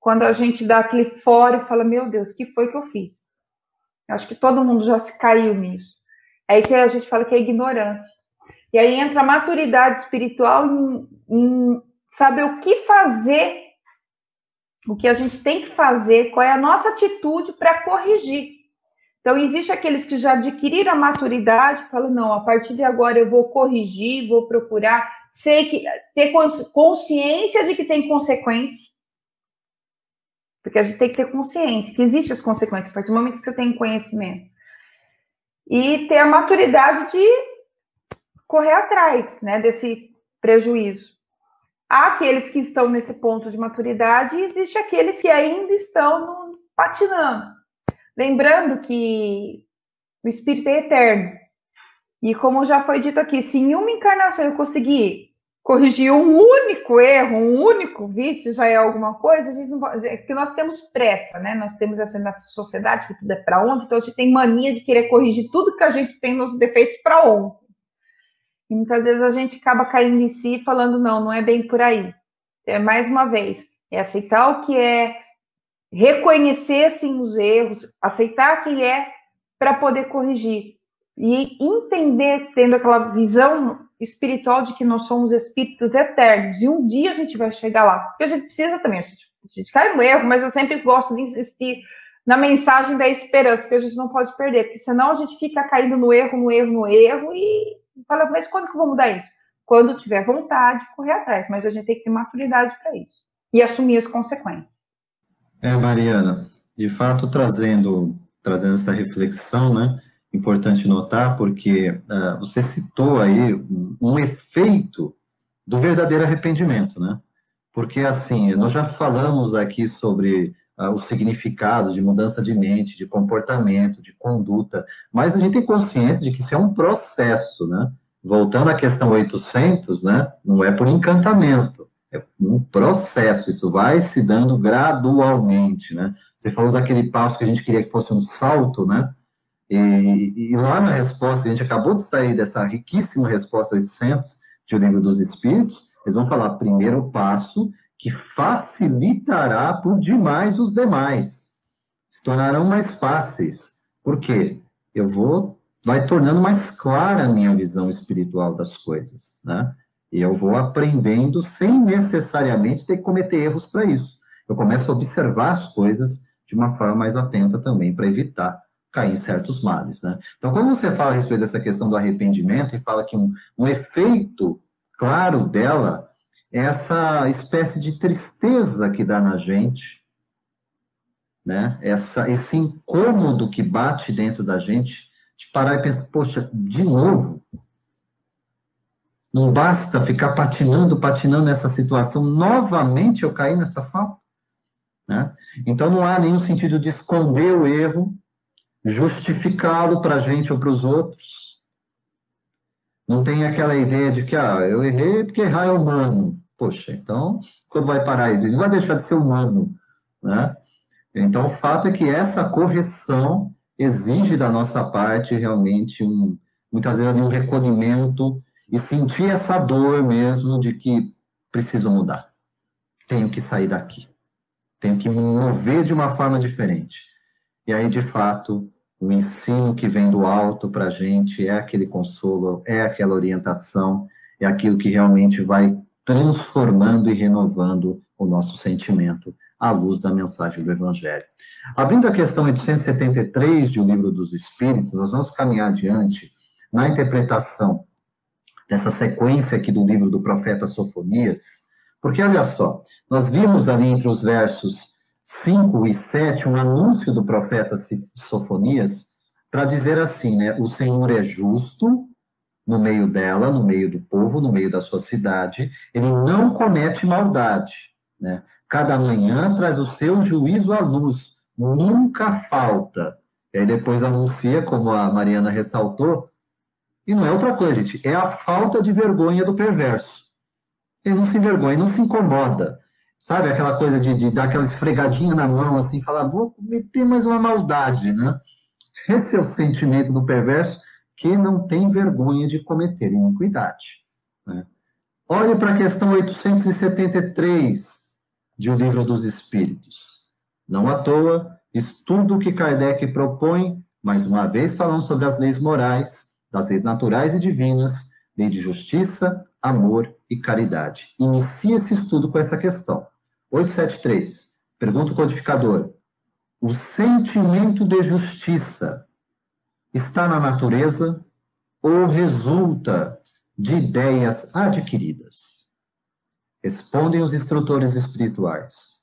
Quando a gente dá aquele fora e fala, meu Deus, o que foi que eu fiz? Eu acho que todo mundo já se caiu nisso. Aí que a gente fala que é ignorância. E aí entra a maturidade espiritual em saber o que fazer, o que a gente tem que fazer, qual é a nossa atitude para corrigir. Então, existe aqueles que já adquiriram a maturidade, falam, não, a partir de agora eu vou corrigir, vou procurar, ter consciência de que tem consequência. Porque a gente tem que ter consciência que existem as consequências, a partir do momento que você tem conhecimento. e ter a maturidade de correr atrás, né, desse prejuízo. Há aqueles que estão nesse ponto de maturidade e existe aqueles que ainda estão patinando. Lembrando que o espírito é eterno. E como já foi dito aqui, se em uma encarnação eu conseguir corrigir um único erro, um único vício, já é alguma coisa, a gente não pode, porque nós temos pressa, né? Nós temos essa nessa sociedade que tudo é para ontem, então a gente tem mania de querer corrigir tudo que a gente tem nos defeitos para ontem. E muitas vezes a gente acaba caindo em si e falando, não é bem por aí. Mais uma vez, é aceitar o que é, reconhecer, sim, os erros, aceitar quem é para poder corrigir. E entender, tendo aquela visão espiritual de que nós somos espíritos eternos. E um dia a gente vai chegar lá. Porque a gente precisa também, a gente cai no erro, mas eu sempre gosto de insistir na mensagem da esperança, que a gente não pode perder, porque senão a gente fica caindo no erro, e fala, mas quando que eu vou mudar isso? Quando tiver vontade, correr atrás, mas a gente tem que ter maturidade para isso e assumir as consequências. Mariana, de fato, trazendo essa reflexão, né? Importante notar, porque você citou aí um efeito do verdadeiro arrependimento, né? Porque, assim, nós já falamos aqui sobre o significado de mudança de mente, de comportamento, de conduta, mas a gente tem consciência de que isso é um processo, né? Voltando à questão 800, né? Não é por encantamento, é um processo, isso vai se dando gradualmente, né? Você falou daquele passo que a gente queria que fosse um salto, né? E lá na resposta, a gente acabou de sair dessa riquíssima resposta 800 de O Livro dos Espíritos, eles vão falar, primeiro passo, que facilitará por demais os demais. Se tornarão mais fáceis. Por quê? Vai tornando mais clara a minha visão espiritual das coisas, né? E eu vou aprendendo sem necessariamente ter que cometer erros para isso. Eu começo a observar as coisas de uma forma mais atenta também, para evitar cair em certos males, né? Então, quando você fala a respeito dessa questão do arrependimento e fala que um efeito claro dela é essa espécie de tristeza que dá na gente, né? Esse incômodo que bate dentro da gente, de parar e pensar, poxa, de novo, não basta ficar patinando nessa situação, novamente eu caí nessa falta, né? Então, não há nenhum sentido de esconder o erro, justificá-lo para a gente ou para os outros. Não tem aquela ideia de que, eu errei porque errar é humano. Poxa, então, quando vai parar isso? Ele vai deixar de ser humano, né? Então, o fato é que essa correção exige da nossa parte realmente muitas vezes um recolhimento e sentir essa dor mesmo de que preciso mudar. Tenho que sair daqui. Tenho que me mover de uma forma diferente. E aí, de fato, o ensino que vem do alto para a gente é aquele consolo, é aquela orientação, é aquilo que realmente vai transformando e renovando o nosso sentimento à luz da mensagem do Evangelho. Abrindo a questão 873 de O Livro dos Espíritos, nós vamos caminhar adiante na interpretação dessa sequência aqui do livro do profeta Sofonias, porque, olha só, nós vimos ali entre os versos 5 e 7, um anúncio do profeta Sofonias, para dizer assim, né? O Senhor é justo no meio dela, no meio do povo, no meio da sua cidade, ele não comete maldade, né? Cada manhã traz o seu juízo à luz, nunca falta. E aí depois anuncia, como a Mariana ressaltou, e não é outra coisa, gente, é a falta de vergonha do perverso. Ele não se envergonha, não se incomoda. Sabe, aquela coisa de dar aquela esfregadinha na mão, assim, falar, vou meter mais uma maldade, né? Esse é o sentimento do perverso que não tem vergonha de cometer iniquidade, né? Olhe para a questão 873 de O Livro dos Espíritos. Não à toa, estudo o que Kardec propõe, mais uma vez falando sobre as leis morais, das leis naturais e divinas, lei de justiça, amor e caridade. Inicie esse estudo com essa questão. 873. Pergunta o codificador. O sentimento de justiça está na natureza ou resulta de ideias adquiridas? Respondem os instrutores espirituais.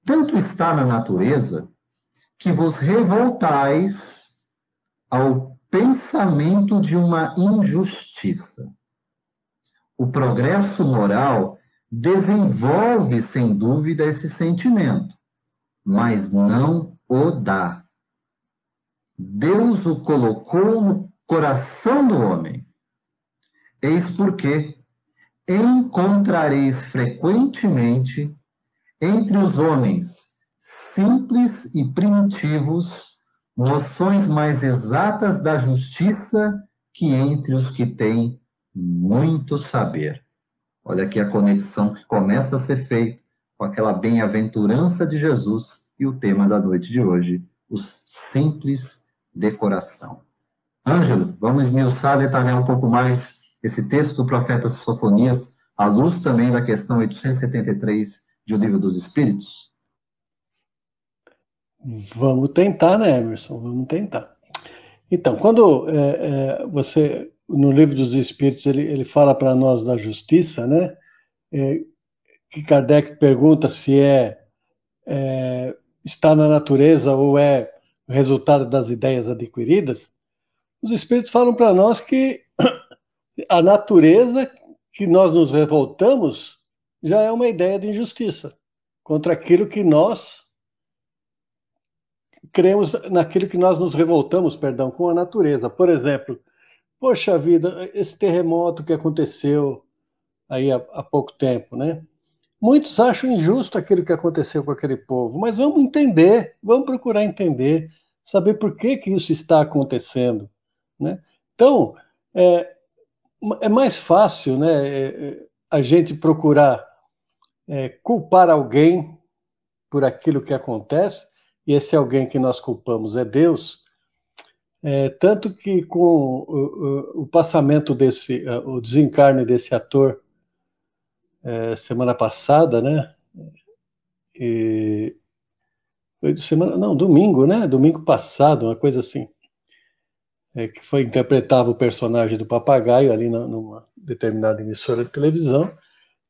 Tanto está na natureza que vos revoltais ao pensamento de uma injustiça. O progresso moral desenvolve, sem dúvida, esse sentimento, mas não o dá. Deus o colocou no coração do homem. Eis porque encontrareis frequentemente entre os homens simples e primitivos noções mais exatas da justiça que entre os que têm muito saber. Olha aqui a conexão que começa a ser feita com aquela bem-aventurança de Jesus e o tema da noite de hoje, os simples de coração. Ângelo, vamos esmiuçar, detalhar um pouco mais esse texto do profeta Sofonias, à luz também da questão 873 de O Livro dos Espíritos? Vamos tentar, né, Emerson? Vamos tentar. Então, quando você, no Livro dos Espíritos, ele fala para nós da justiça, né? Que Kardec pergunta se está na natureza ou é resultado das ideias adquiridas. Os Espíritos falam para nós que a natureza que nós nos revoltamos já é uma ideia de injustiça contra aquilo que nós cremos, naquilo que nós nos revoltamos, perdão, com a natureza. Por exemplo, poxa vida, esse terremoto que aconteceu aí há pouco tempo, né? Muitos acham injusto aquilo que aconteceu com aquele povo, mas vamos entender, vamos procurar entender, saber por que isso está acontecendo, né? Então, é mais fácil, né, a gente procurar culpar alguém por aquilo que acontece, e esse alguém que nós culpamos é Deus, tanto que com o passamento o desencarne desse ator semana passada, né, domingo, né, domingo passado, uma coisa assim, que interpretava o personagem do papagaio ali numa determinada emissora de televisão,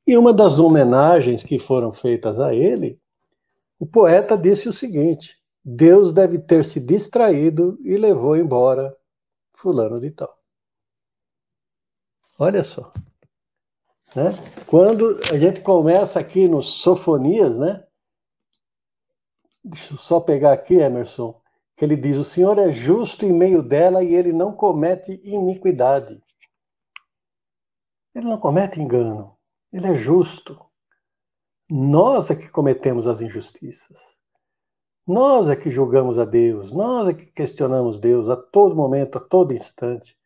e uma das homenagens que foram feitas a ele, o poeta disse o seguinte: Deus deve ter se distraído e levou embora fulano de tal. Olha só. Né? Quando a gente começa aqui no Sofonias, né? Deixa eu só pegar aqui, Emerson, que ele diz: o Senhor é justo em meio dela e ele não comete iniquidade. Ele não comete engano. Ele é justo. Nós é que cometemos as injustiças. Nós é que julgamos a Deus. Nós é que questionamos Deus a todo momento, a todo instante.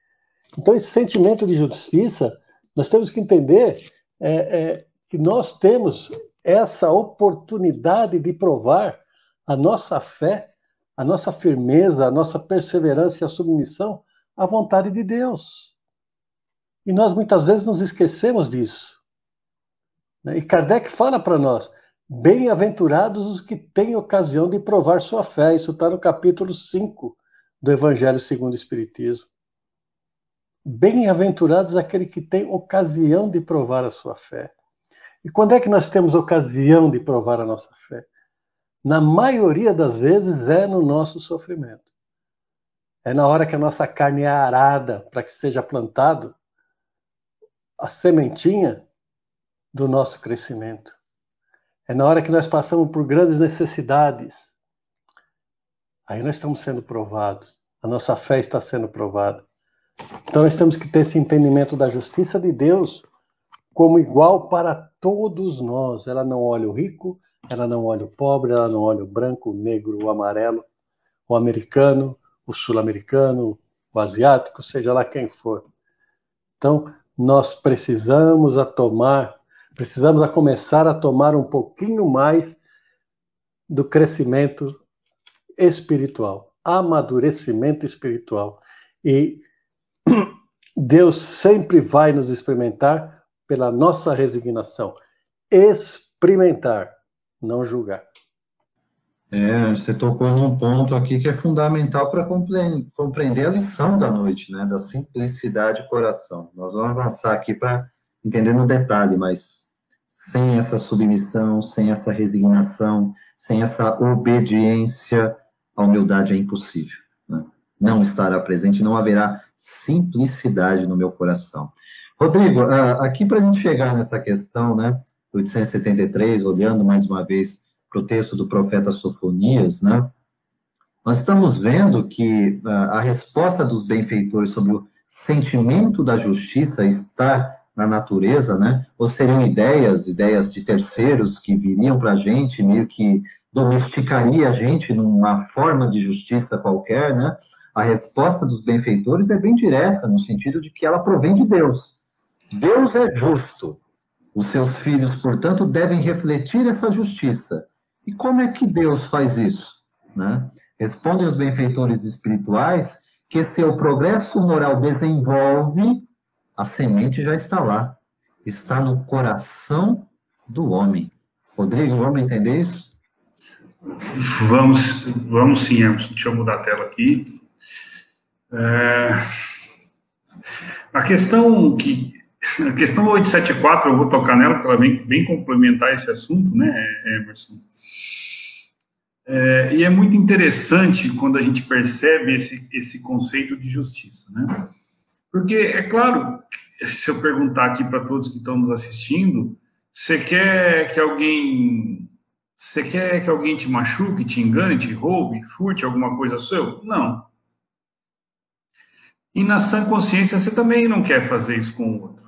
Então, esse sentimento de justiça, nós temos que entender que nós temos essa oportunidade de provar a nossa fé, a nossa firmeza, a nossa perseverança e a submissão à vontade de Deus. E nós muitas vezes nos esquecemos disso. E Kardec fala para nós: bem-aventurados os que têm ocasião de provar sua fé. Isso está no capítulo 5 do Evangelho segundo o Espiritismo. Bem-aventurados aquele que tem ocasião de provar a sua fé. E quando é que nós temos ocasião de provar a nossa fé? Na maioria das vezes é no nosso sofrimento. É na hora que a nossa carne é arada para que seja plantado a sementinha do nosso crescimento. É na hora que nós passamos por grandes necessidades. Aí nós estamos sendo provados. A nossa fé está sendo provada. Então nós temos que ter esse entendimento da justiça de Deus como igual para todos nós. Ela não olha o rico, ela não olha o pobre, ela não olha o branco, o negro, o amarelo, o americano, o sul-americano, o asiático, seja lá quem for. Então nós precisamos começar a tomar um pouquinho mais do crescimento espiritual, amadurecimento espiritual. E Deus sempre vai nos experimentar pela nossa resignação. Experimentar, não julgar. Você tocou num ponto aqui que é fundamental para compreender a lição da noite, né? Da simplicidade de coração. Nós vamos avançar aqui para entender no detalhe, mas sem essa submissão, sem essa resignação, sem essa obediência, a humildade é impossível, né? não estará presente, não haverá simplicidade no meu coração. Rodrigo, aqui para a gente chegar nessa questão, né, 873, olhando mais uma vez para o texto do profeta Sofonias, né, nós estamos vendo que a resposta dos benfeitores sobre o sentimento da justiça está na natureza, né, ou seriam ideias de terceiros que viriam para a gente, meio que domesticaria a gente numa forma de justiça qualquer, né? A resposta dos benfeitores é bem direta, no sentido de que ela provém de Deus. Deus é justo. Os seus filhos, portanto, devem refletir essa justiça. E como é que Deus faz isso? Né? Respondem os benfeitores espirituais que se o progresso moral desenvolve, a semente já está lá. Está no coração do homem. Rodrigo, vamos entender isso? Vamos sim, Emerson. Deixa eu mudar a tela aqui. A questão 874, eu vou tocar nela, porque ela vem bem complementar esse assunto, né, Emerson? E é muito interessante quando a gente percebe esse conceito de justiça, né? Porque, é claro, se eu perguntar aqui para todos que estão nos assistindo, você quer que alguém te machuque, te engane, te roube, furte alguma coisa sua? Não. E na sã consciência você também não quer fazer isso com o outro.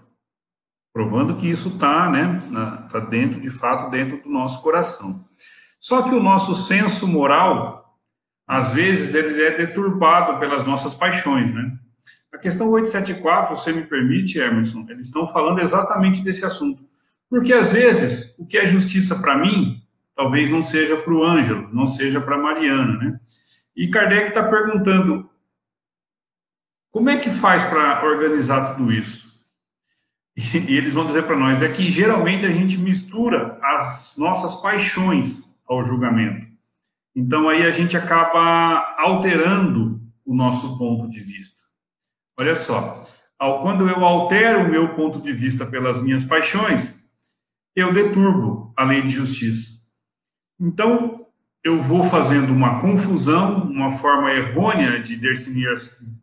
Provando que isso está, né, tá dentro, de fato, dentro do nosso coração. Só que o nosso senso moral, às vezes, ele é deturpado pelas nossas paixões, né? A questão 874, você me permite, Emerson, eles estão falando exatamente desse assunto. Porque, às vezes, o que é justiça para mim, talvez não seja para o Ângelo, não seja para a Mariana, né? E Kardec está perguntando, como é que faz para organizar tudo isso? E eles vão dizer para nós, é que geralmente a gente mistura as nossas paixões ao julgamento. Então aí a gente acaba alterando o nosso ponto de vista. Olha só, quando eu altero o meu ponto de vista pelas minhas paixões, eu deturbo a lei de justiça. Então, eu vou fazendo uma confusão, uma forma errônea de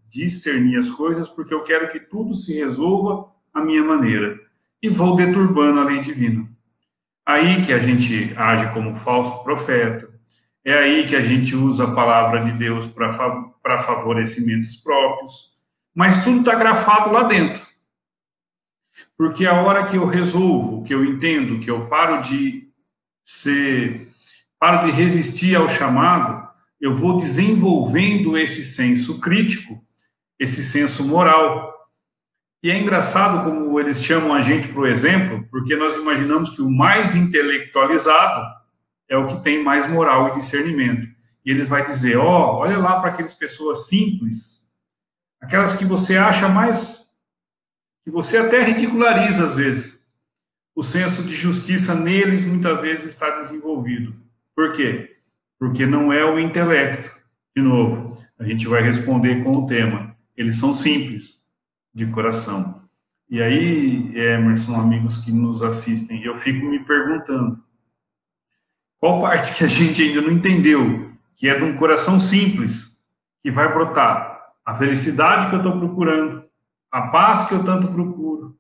discernir as coisas, porque eu quero que tudo se resolva à minha maneira. E vou deturbando a lei divina. Aí que a gente age como falso profeta. É aí que a gente usa a palavra de Deus para favorecimentos próprios. Mas tudo está grafado lá dentro. Porque a hora que eu resolvo, que eu entendo, que eu paro de resistir ao chamado, eu vou desenvolvendo esse senso crítico, esse senso moral. E é engraçado como eles chamam a gente para o exemplo, porque nós imaginamos que o mais intelectualizado é o que tem mais moral e discernimento. E eles vão dizer, olha lá para aquelas pessoas simples, aquelas que você acha mais, que você até ridiculariza às vezes. O senso de justiça neles muitas vezes está desenvolvido. Por quê? Porque não é o intelecto. De novo, a gente vai responder com o tema. Eles são simples, de coração. E aí, Emerson, amigos que nos assistem, eu fico me perguntando, qual parte que a gente ainda não entendeu, que é de um coração simples, que vai brotar a felicidade que eu estou procurando, a paz que eu tanto procuro,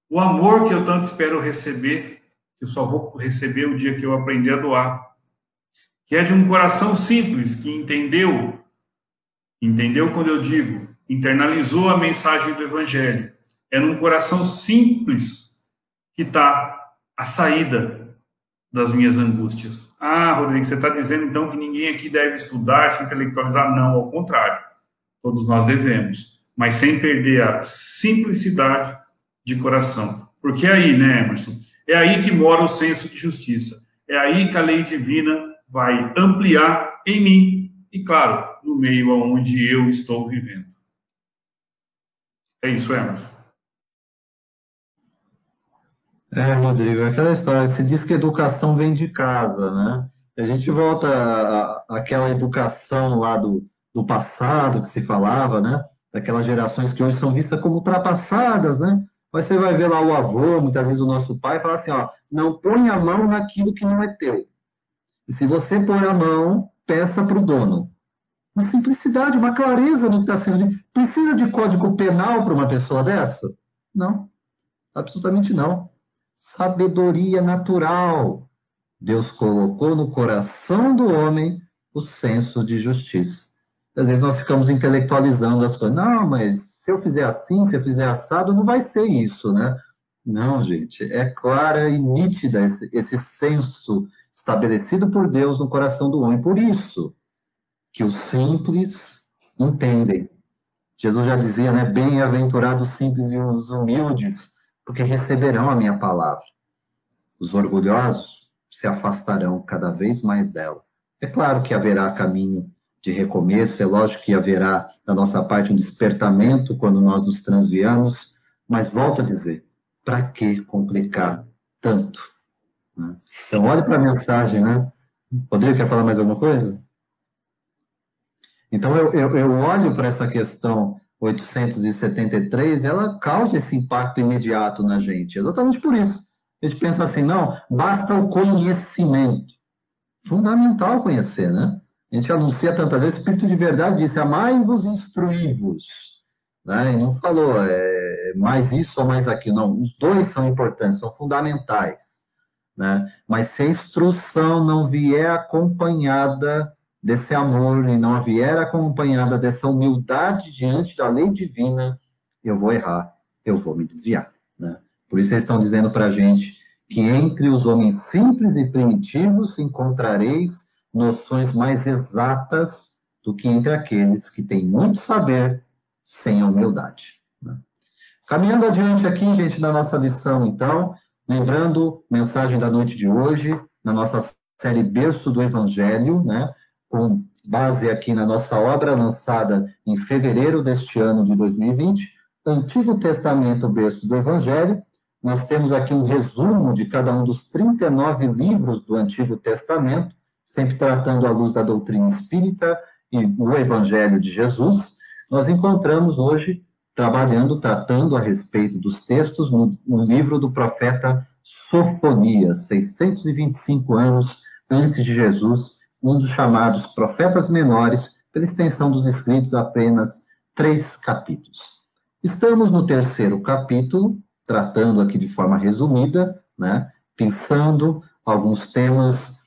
o amor que eu tanto espero receber, que eu só vou receber o dia que eu aprender a doar, que é de um coração simples, que entendeu quando eu digo, internalizou a mensagem do Evangelho. É num coração simples que está a saída das minhas angústias. Rodrigo, você está dizendo então que ninguém aqui deve estudar, se intelectualizar? Não, ao contrário. Todos nós devemos, mas sem perder a simplicidade de coração. Porque é aí, né, Emerson? É aí que mora o senso de justiça. É aí que a lei divina vai ampliar em mim e, claro, no meio onde eu estou vivendo. É isso, Emerson. Rodrigo, aquela história, se diz que educação vem de casa, né? A gente volta àquela educação lá do passado que se falava, né? Daquelas gerações que hoje são vistas como ultrapassadas, né? Mas você vai ver lá o avô, muitas vezes o nosso pai, fala assim, não põe a mão naquilo que não é teu. E se você pôr a mão, peça para o dono. uma simplicidade, uma clareza no que está sendo dito. Precisa de código penal para uma pessoa dessa? Não, absolutamente não. Sabedoria natural. Deus colocou no coração do homem o senso de justiça. Às vezes nós ficamos intelectualizando as coisas. Não, mas se eu fizer assim, se eu fizer assado, não vai ser isso, né? Não, gente, é clara e nítida esse senso estabelecido por Deus no coração do homem. Por isso que os simples entendem. Jesus já dizia, né? Bem-aventurados os simples e os humildes, porque receberão a minha palavra. Os orgulhosos se afastarão cada vez mais dela. É claro que haverá caminho de recomeço, é lógico que haverá da nossa parte um despertamento quando nós nos transviamos, mas volto a dizer, para que complicar tanto? Né? Então, olhe para a mensagem, né? Rodrigo, quer falar mais alguma coisa? Então, eu olho para essa questão 873, ela causa esse impacto imediato na gente, exatamente por isso. A gente pensa assim, não, basta o conhecimento. Fundamental conhecer, né? A gente anuncia tantas vezes, o Espírito de Verdade disse, amai-vos e instruí-vos. Né? E não falou mais isso ou mais aquilo, não. Os dois são importantes, são fundamentais. Né? Mas se a instrução não vier acompanhada desse amor e não vier acompanhada dessa humildade diante da lei divina, eu vou errar, eu vou me desviar. Né? Por isso eles estão dizendo para a gente que entre os homens simples e primitivos encontrareis noções mais exatas do que entre aqueles que têm muito saber sem a humildade. Né? Caminhando adiante aqui, gente, na nossa lição, então, lembrando, mensagem da noite de hoje, na nossa série Berço do Evangelho, né, com base aqui na nossa obra lançada em fevereiro deste ano de 2020, Antigo Testamento, Berço do Evangelho. Nós temos aqui um resumo de cada um dos 39 livros do Antigo Testamento, sempre tratando à luz da doutrina espírita e o Evangelho de Jesus. Nós encontramos hoje, tratando a respeito dos textos no livro do profeta Sofonias, 625 anos antes de Jesus, um dos chamados profetas menores, pela extensão dos escritos, apenas 3 capítulos. Estamos no 3º capítulo, tratando aqui de forma resumida, né, pensando alguns temas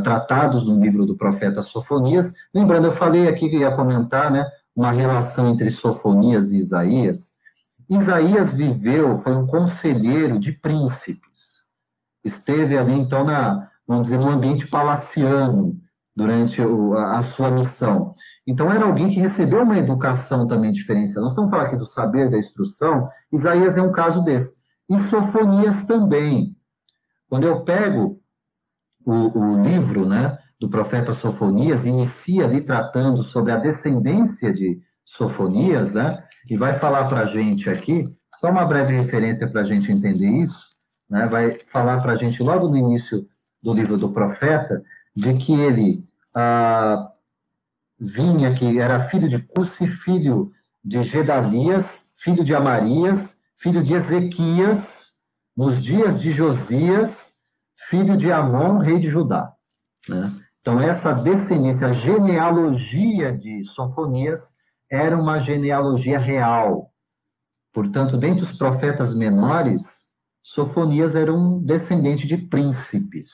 tratados no livro do profeta Sofonias. Lembrando, eu falei aqui que ia comentar, né, uma relação entre Sofonias e Isaías. Isaías foi um conselheiro de príncipes. Esteve ali, então, vamos dizer, no ambiente palaciano, durante a sua missão. Então, era alguém que recebeu uma educação também diferenciada. Nós estamos falando aqui do saber, da instrução. Isaías é um caso desse. E Sofonias também. Quando eu pego o livro, né, do profeta Sofonias, inicia ali tratando sobre a descendência de Sofonias, né, e vai falar para a gente aqui, só uma breve referência para a gente entender isso, né, vai falar para a gente logo no início do livro do profeta, de que ele vinha, que era filho de Cusi, filho de Gedalias, filho de Amarias, filho de Ezequias, nos dias de Josias, filho de Amon, rei de Judá. Né? Então, essa descendência, a genealogia de Sofonias, era uma genealogia real. Portanto, dentre os profetas menores, Sofonias era um descendente de príncipes.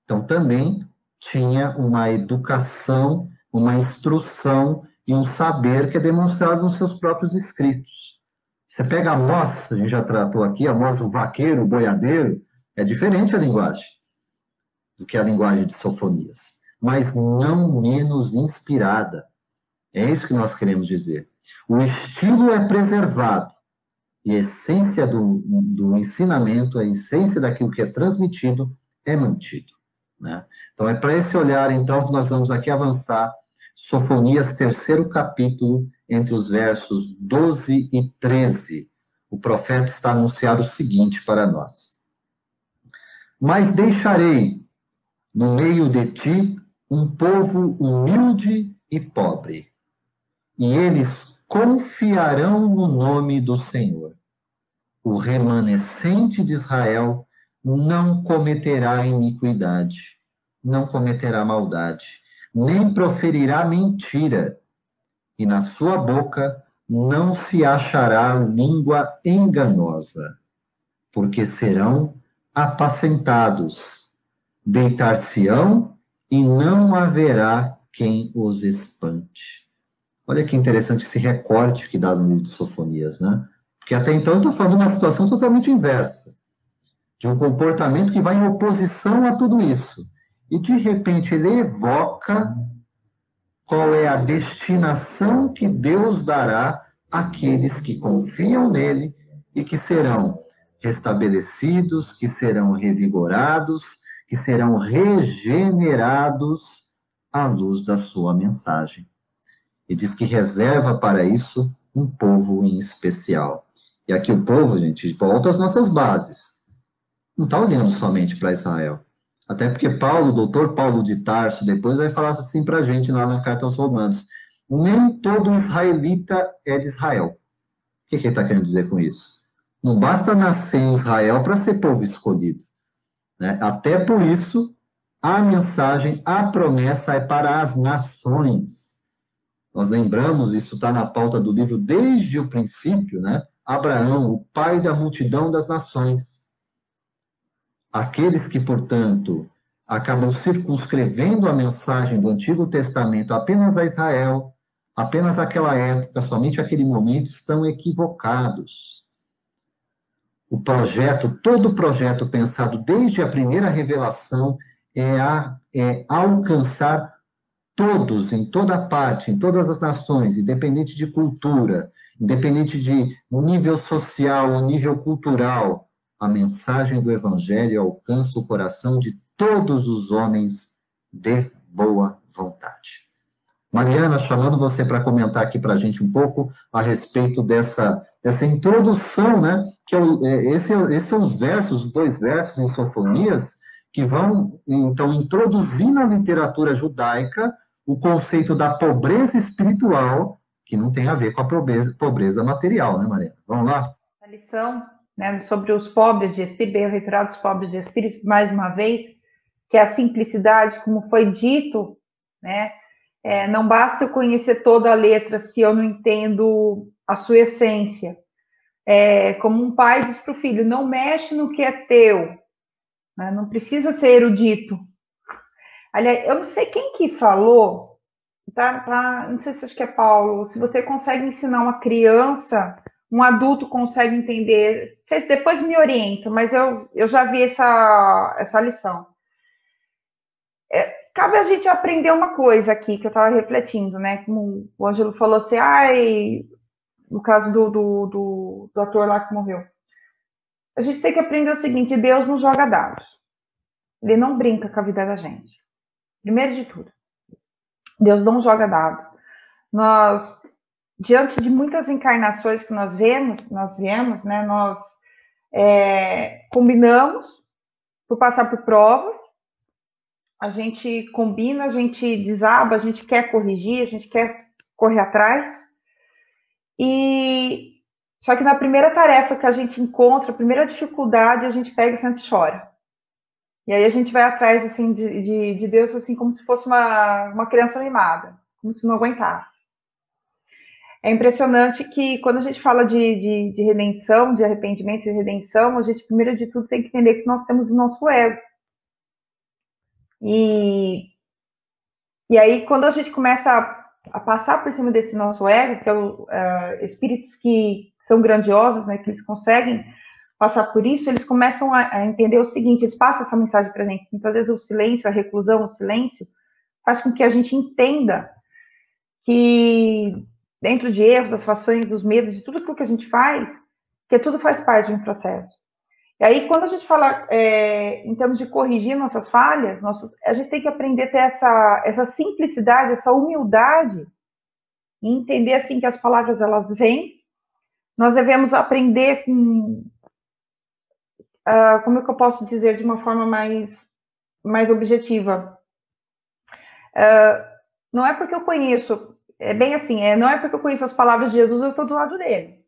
Então, também tinha uma educação, uma instrução e um saber que é demonstrado nos seus próprios escritos. Você pega Amós, a gente já tratou aqui, Amós, o vaqueiro, o boiadeiro, é diferente a linguagem do que a linguagem de Sofonias, mas não menos inspirada. É isso que nós queremos dizer. O estilo é preservado e a essência do ensinamento, a essência daquilo que é transmitido é mantido. Né? Então, é para esse olhar, então, que nós vamos aqui avançar. Sofonias, 3º capítulo, entre os versos 12 e 13. O profeta está a anunciar o seguinte para nós. Mas deixarei no meio de ti um povo humilde e pobre, e eles confiarão no nome do Senhor. O remanescente de Israel não cometerá iniquidade, não cometerá maldade, nem proferirá mentira, e na sua boca não se achará língua enganosa, porque serão apacentados, deitar-se-ão e não haverá quem os espante. Olha que interessante esse recorte que dá no livro de Sofonias, né? Porque até então eu estou falando de uma situação totalmente inversa, de um comportamento que vai em oposição a tudo isso. E, de repente, ele evoca qual é a destinação que Deus dará àqueles que confiam nele e que serão restabelecidos, que serão revigorados, que serão regenerados à luz da sua mensagem. E diz que reserva para isso um povo em especial. E aqui o povo, gente, volta às nossas bases. Não está olhando somente para Israel. Até porque Paulo, o doutor Paulo de Tarso, depois vai falar assim para a gente lá na carta aos Romanos. Nem todo israelita é de Israel. O que ele está querendo dizer com isso? Não basta nascer em Israel para ser povo escolhido, né? Até por isso, a mensagem, a promessa é para as nações. Nós lembramos, isso está na pauta do livro desde o princípio, né? Abraão, o pai da multidão das nações. Aqueles que, portanto, acabam circunscrevendo a mensagem do Antigo Testamento apenas a Israel, apenas aquela época, somente aquele momento, estão equivocados. O projeto, todo o projeto pensado desde a primeira revelação é alcançar todos, em toda parte, em todas as nações, independente de cultura, independente de nível social, nível cultural, a mensagem do Evangelho alcança o coração de todos os homens de boa vontade. Mariana, chamando você para comentar aqui para a gente um pouco a respeito dessa introdução, né? Que esses são os versos, os 2 versos em Sofonias, que vão, então, introduzir na literatura judaica o conceito da pobreza espiritual, que não tem a ver com a pobreza material, né, Mariana? Vamos lá? A lição, né, sobre os pobres de espírito, bem-aventurados pobres de espírito, mais uma vez, que é a simplicidade, como foi dito, né? Não basta eu conhecer toda a letra se eu não entendo a sua essência. Como um pai diz para o filho, não mexe no que é teu, né? Não precisa ser erudito. Aliás, eu não sei quem que falou, não sei se acho que é Paulo, se você consegue ensinar uma criança, um adulto consegue entender, não sei se depois me orienta, mas eu já vi essa lição. Cabe a gente aprender uma coisa aqui, que eu estava refletindo, né? Como o Ângelo falou assim, no caso do ator lá que morreu. A gente tem que aprender o seguinte, Deus não joga dados. Ele não brinca com a vida da gente. Primeiro de tudo, Deus não joga dados. Nós, diante de muitas encarnações que nós viemos, né? Nós combinamos por passar por provas, a gente combina, a gente desaba, a gente quer corrigir, a gente quer correr atrás. Só que na primeira tarefa que a gente encontra, a primeira dificuldade, a gente pega e senta e chora. E aí a gente vai atrás assim, de Deus assim, como se fosse uma criança mimada, como se não aguentasse. É impressionante que quando a gente fala de redenção, de arrependimento e redenção, a gente, primeiro de tudo, tem que entender que nós temos o nosso ego. E aí, quando a gente começa a passar por cima desse nosso ego, que é espíritos que são grandiosos, né, que eles conseguem passar por isso, eles começam a entender o seguinte, eles passam essa mensagem para a gente. Muitas vezes o silêncio, a reclusão, o silêncio, faz com que a gente entenda que dentro de erros, das façanhas, dos medos, de tudo aquilo que a gente faz, que tudo faz parte de um processo. E aí, quando a gente fala em termos de corrigir nossas falhas, a gente tem que aprender a ter essa simplicidade, essa humildade, e entender assim que as palavras elas vêm. Nós devemos aprender como é que eu posso dizer de uma forma mais objetiva. Não é porque eu conheço, é bem assim, não é porque eu conheço as palavras de Jesus, eu estou do lado dele.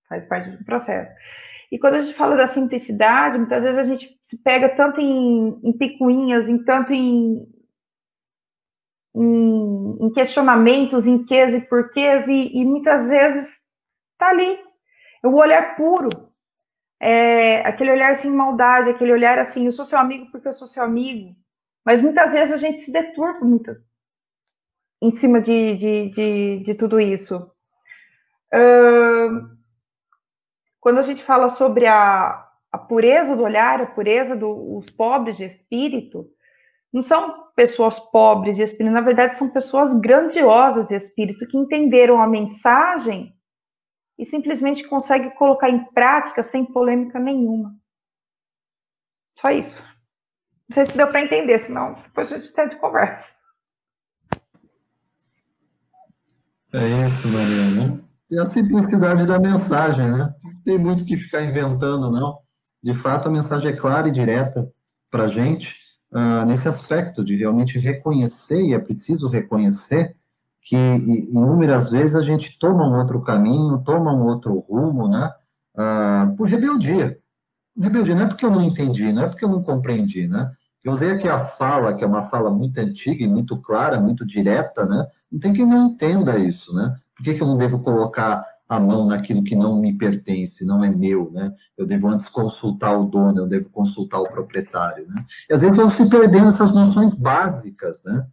Faz parte do processo. E quando a gente fala da simplicidade, muitas vezes a gente se pega tanto em picuinhas, tanto em em questionamentos, em quês e porquês, e muitas vezes está ali. O olhar puro, aquele olhar sem maldade, aquele olhar assim, eu sou seu amigo porque eu sou seu amigo. Mas muitas vezes a gente se deturpa muito em cima de tudo isso. Quando a gente fala sobre a pureza do olhar, a pureza dos pobres de espírito, não são pessoas pobres de espírito, na verdade são pessoas grandiosas de espírito que entenderam a mensagem e simplesmente conseguem colocar em prática sem polêmica nenhuma. Só isso. Não sei se deu para entender, senão depois a gente tem de conversa. É isso, Mariana. E a simplicidade da mensagem, né? Não tem muito que ficar inventando, não. De fato, a mensagem é clara e direta para a gente, nesse aspecto de realmente reconhecer, e é preciso reconhecer, que inúmeras vezes a gente toma um outro caminho, toma um outro rumo, né? Por rebeldia. Rebeldia não é porque eu não entendi, não é porque eu não compreendi, né? Eu usei aqui a fala, que é uma fala muito antiga e muito clara, muito direta, né? Não tem quem não entenda isso, né? Por que eu não devo colocar a mão naquilo que não me pertence, não é meu, né? Eu devo antes consultar o dono, eu devo consultar o proprietário, né? E às vezes vão se perdendo essas noções básicas, né?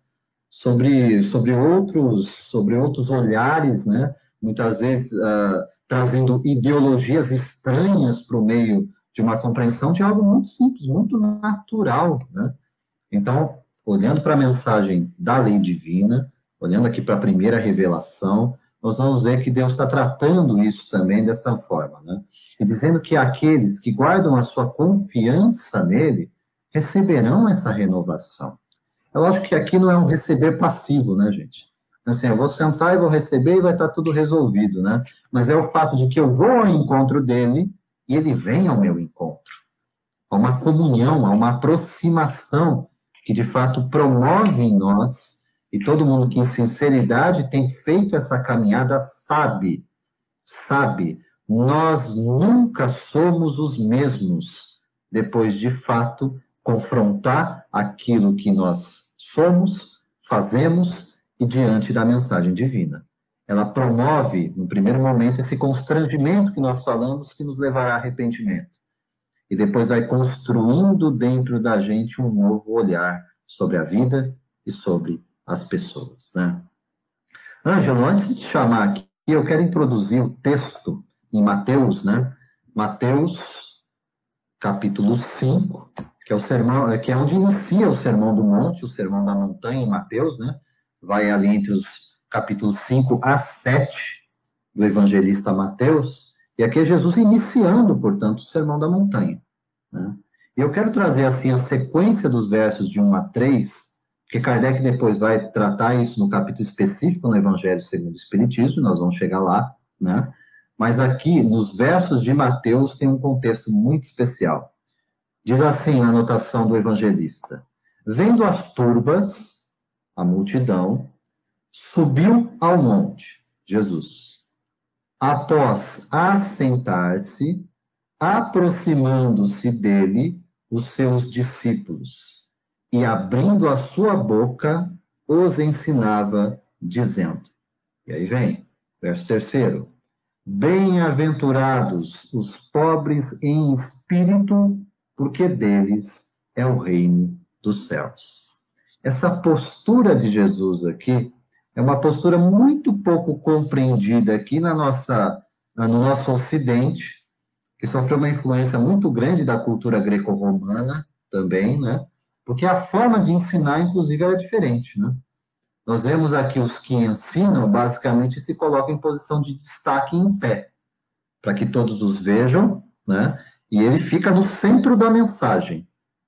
Sobre outros olhares, né? Muitas vezes trazendo ideologias estranhas para o meio de uma compreensão de algo muito simples, muito natural, né? Então, olhando para a mensagem da lei divina, olhando aqui para a primeira revelação, nós vamos ver que Deus está tratando isso também dessa forma, né? E dizendo que aqueles que guardam a sua confiança nele receberão essa renovação. É lógico que aqui não é um receber passivo, né, gente? Assim, eu vou sentar e vou receber e vai estar tudo resolvido, né? Mas é o fato de que eu vou ao encontro dele e ele vem ao meu encontro. Há uma comunhão, há uma aproximação que, de fato, promove em nós, e todo mundo que, em sinceridade, tem feito essa caminhada sabe, nós nunca somos os mesmos depois, de fato, confrontar aquilo que nós somos, fazemos e diante da mensagem divina. Ela promove, no primeiro momento, esse constrangimento que nós falamos, que nos levará a arrependimento. E depois vai construindo dentro da gente um novo olhar sobre a vida e sobre as pessoas, né? Ângelo, antes de te chamar aqui, eu quero introduzir o texto em Mateus, né? Mateus, capítulo 5, que é o sermão, que é onde inicia o Sermão do Monte, o Sermão da Montanha, em Mateus, né? Vai ali entre os capítulos 5 a 7 do evangelista Mateus, e aqui é Jesus iniciando, portanto, o Sermão da Montanha, né? E eu quero trazer, assim, a sequência dos versos de 1 a 3, porque Kardec depois vai tratar isso no capítulo específico no Evangelho segundo o Espiritismo, nós vamos chegar lá, né? Mas aqui, nos versos de Mateus, tem um contexto muito especial. Diz assim na anotação do evangelista: vendo as turbas, a multidão, subiu ao monte, Jesus. Após assentar-se, aproximando-se dele, os seus discípulos, e abrindo a sua boca, os ensinava, dizendo. E aí vem, verso 3. Bem-aventurados os pobres em espírito, porque deles é o reino dos céus. Essa postura de Jesus aqui é uma postura muito pouco compreendida aqui no nosso Ocidente, que sofreu uma influência muito grande da cultura greco-romana também, né? Porque a forma de ensinar, inclusive, era diferente, né? Nós vemos aqui os que ensinam, basicamente, se colocam em posição de destaque em pé, para que todos os vejam, né? E ele fica no centro da mensagem.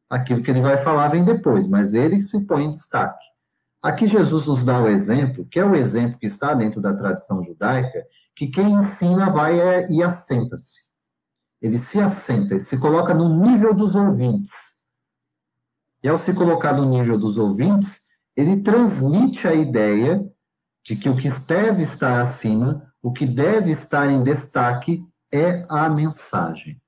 Aquilo que ele vai falar vem depois, mas ele se põe em destaque. Aqui Jesus nos dá o exemplo, que é o exemplo que está dentro da tradição judaica, que quem ensina vai e assenta-se. Ele se assenta, ele se coloca no nível dos ouvintes. E ao se colocar no nível dos ouvintes, ele transmite a ideia de que o que deve estar acima, o que deve estar em destaque é a mensagem.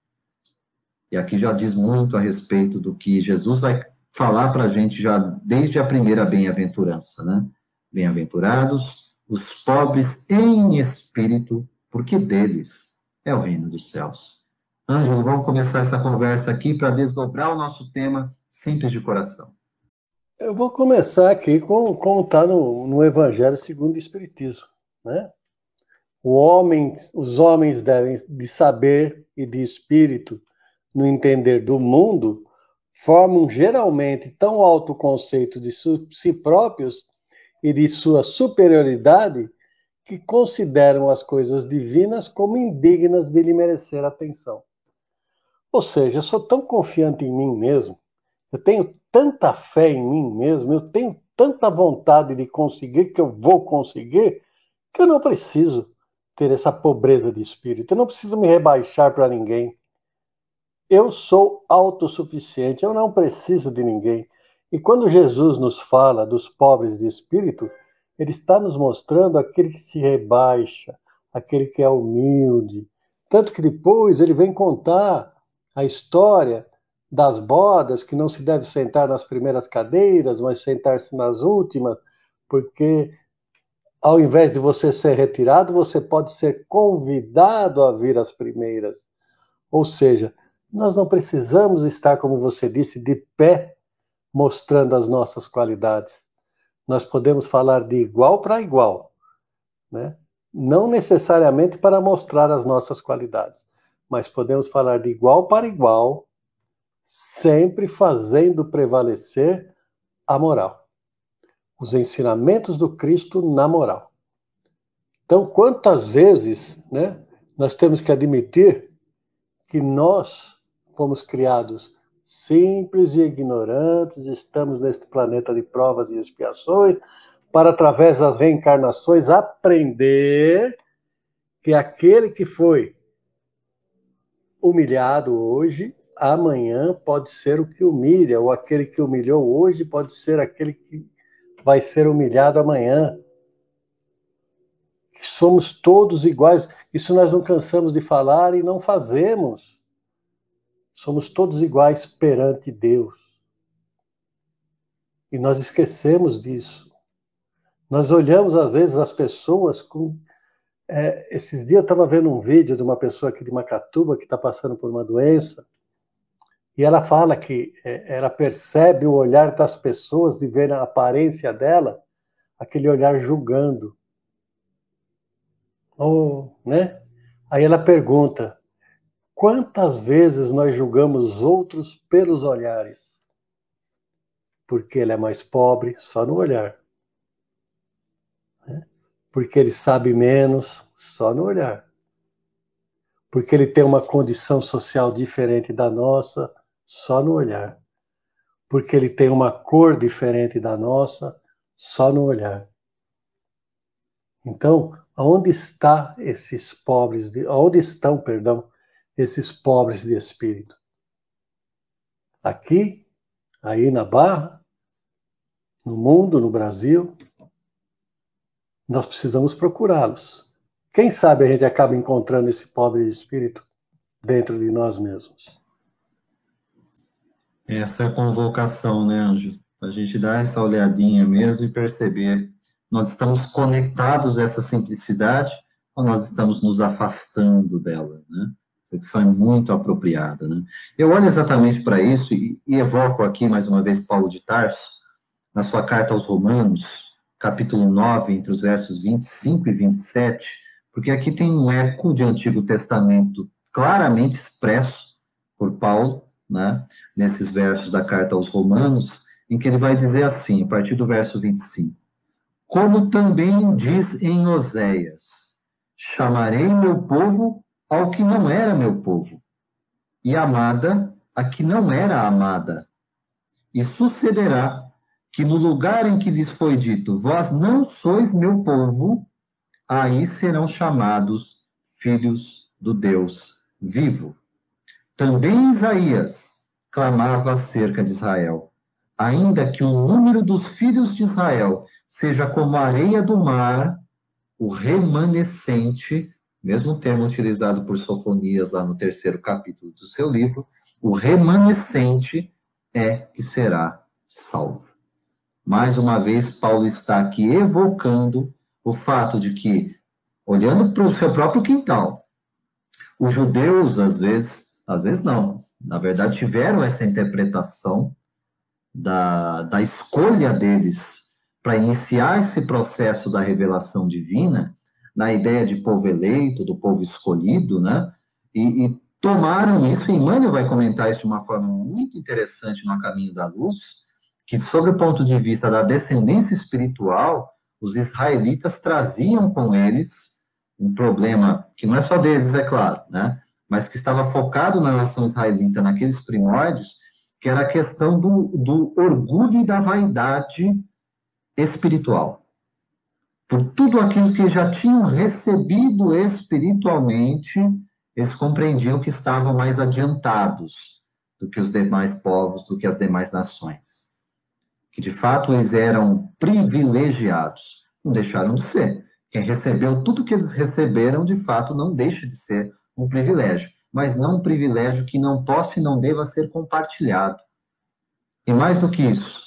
E aqui já diz muito a respeito do que Jesus vai falar para a gente já desde a primeira bem-aventurança, né? Bem-aventurados os pobres em espírito, porque deles é o reino dos céus. Ângelo, vamos começar essa conversa aqui para desdobrar o nosso tema Simples de Coração. Eu vou começar aqui como está no Evangelho segundo o Espiritismo, né? Os homens devem de saber e de espírito no entender do mundo formam geralmente tão alto conceito de si próprios e de sua superioridade que consideram as coisas divinas como indignas de lhe merecer atenção. Ou seja, eu sou tão confiante em mim mesmo, eu tenho tanta fé em mim mesmo, eu tenho tanta vontade de conseguir que eu vou conseguir, que eu não preciso ter essa pobreza de espírito, eu não preciso me rebaixar para ninguém. Eu sou autossuficiente, eu não preciso de ninguém. E quando Jesus nos fala dos pobres de espírito, ele está nos mostrando aquele que se rebaixa, aquele que é humilde. Tanto que depois ele vem contar a história das bodas, que não se deve sentar nas primeiras cadeiras, mas sentar-se nas últimas, porque ao invés de você ser retirado, você pode ser convidado a vir às primeiras. Ou seja, nós não precisamos estar, como você disse, de pé, mostrando as nossas qualidades. Nós podemos falar de igual para igual, né? Não necessariamente para mostrar as nossas qualidades, mas podemos falar de igual para igual, sempre fazendo prevalecer a moral. Os ensinamentos do Cristo na moral. Então, quantas vezes, né, nós temos que admitir que nós fomos criados simples e ignorantes, estamos neste planeta de provas e expiações, para, através das reencarnações, aprender que aquele que foi humilhado hoje, amanhã pode ser o que humilha, ou aquele que humilhou hoje pode ser aquele que vai ser humilhado amanhã. Que somos todos iguais. Isso nós não cansamos de falar e não fazemos. Somos todos iguais perante Deus. E nós esquecemos disso. Nós olhamos, às vezes, as pessoas com... esses dias eu estava vendo um vídeo de uma pessoa aqui de Macatuba que está passando por uma doença, e ela fala que ela percebe o olhar das pessoas, de ver a aparência dela, aquele olhar julgando. Né? Aí ela pergunta, quantas vezes nós julgamos outros pelos olhares? Porque ele é mais pobre, só no olhar. Né? Porque ele sabe menos, só no olhar. Porque ele tem uma condição social diferente da nossa, só no olhar. Porque ele tem uma cor diferente da nossa, só no olhar. Então, onde estão esses pobres de espírito? Aqui, aí na Barra, no mundo, no Brasil, nós precisamos procurá-los. Quem sabe a gente acaba encontrando esse pobre de espírito dentro de nós mesmos. Essa é a convocação, né, Ângelo? A gente dar essa olhadinha mesmo e perceber. Nós estamos conectados a essa simplicidade ou nós estamos nos afastando dela, né? A reflexão é muito apropriada, né? Eu olho exatamente para isso e evoco aqui, mais uma vez, Paulo de Tarso, na sua carta aos Romanos, capítulo 9, entre os versos 25 e 27, porque aqui tem um eco de Antigo Testamento claramente expresso por Paulo, né, nesses versos da carta aos Romanos, em que ele vai dizer assim, a partir do verso 25, como também diz em Oséias, chamarei meu povo ao que não era meu povo, e amada a que não era amada. E sucederá que no lugar em que lhes foi dito, vós não sois meu povo, aí serão chamados filhos do Deus vivo. Também Isaías clamava acerca de Israel, ainda que o número dos filhos de Israel seja como a areia do mar, o remanescente, mesmo termo utilizado por Sofonias lá no 3º capítulo do seu livro, o remanescente é que será salvo. Mais uma vez, Paulo está aqui evocando o fato de que, olhando para o seu próprio quintal, os judeus, às vezes não, na verdade, tiveram essa interpretação da escolha deles para iniciar esse processo da revelação divina, na ideia de povo eleito, do povo escolhido, né? E tomaram isso, e Emmanuel vai comentar isso de uma forma muito interessante no A Caminho da Luz, que, sob o ponto de vista da descendência espiritual, os israelitas traziam com eles um problema que não é só deles, é claro, né? Mas que estava focado na nação israelita, naqueles primórdios, que era a questão do orgulho e da vaidade espiritual. Por tudo aquilo que já tinham recebido espiritualmente, eles compreendiam que estavam mais adiantados do que os demais povos, do que as demais nações. Que, de fato, eles eram privilegiados. Não deixaram de ser. Quem recebeu tudo que eles receberam, de fato, não deixa de ser um privilégio. Mas não um privilégio que não possa e não deva ser compartilhado. E mais do que isso,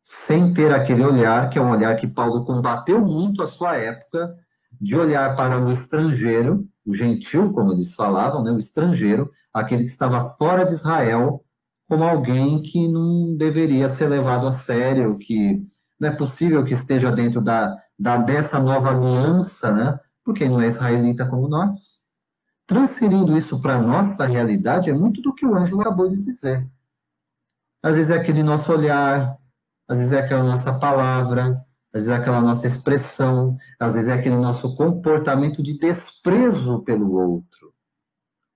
sem ter aquele olhar, que é um olhar que Paulo combateu muito à sua época, de olhar para o estrangeiro, o gentil, como eles falavam, né, o estrangeiro, aquele que estava fora de Israel, como alguém que não deveria ser levado a sério, que não é possível que esteja dentro dessa nova aliança, né, porque não é israelita como nós. Transferindo isso para a nossa realidade é muito do que o Ângelo acabou de dizer. Às vezes é aquele nosso olhar, às vezes é aquela nossa palavra, às vezes é aquela nossa expressão, às vezes é aquele nosso comportamento de desprezo pelo outro,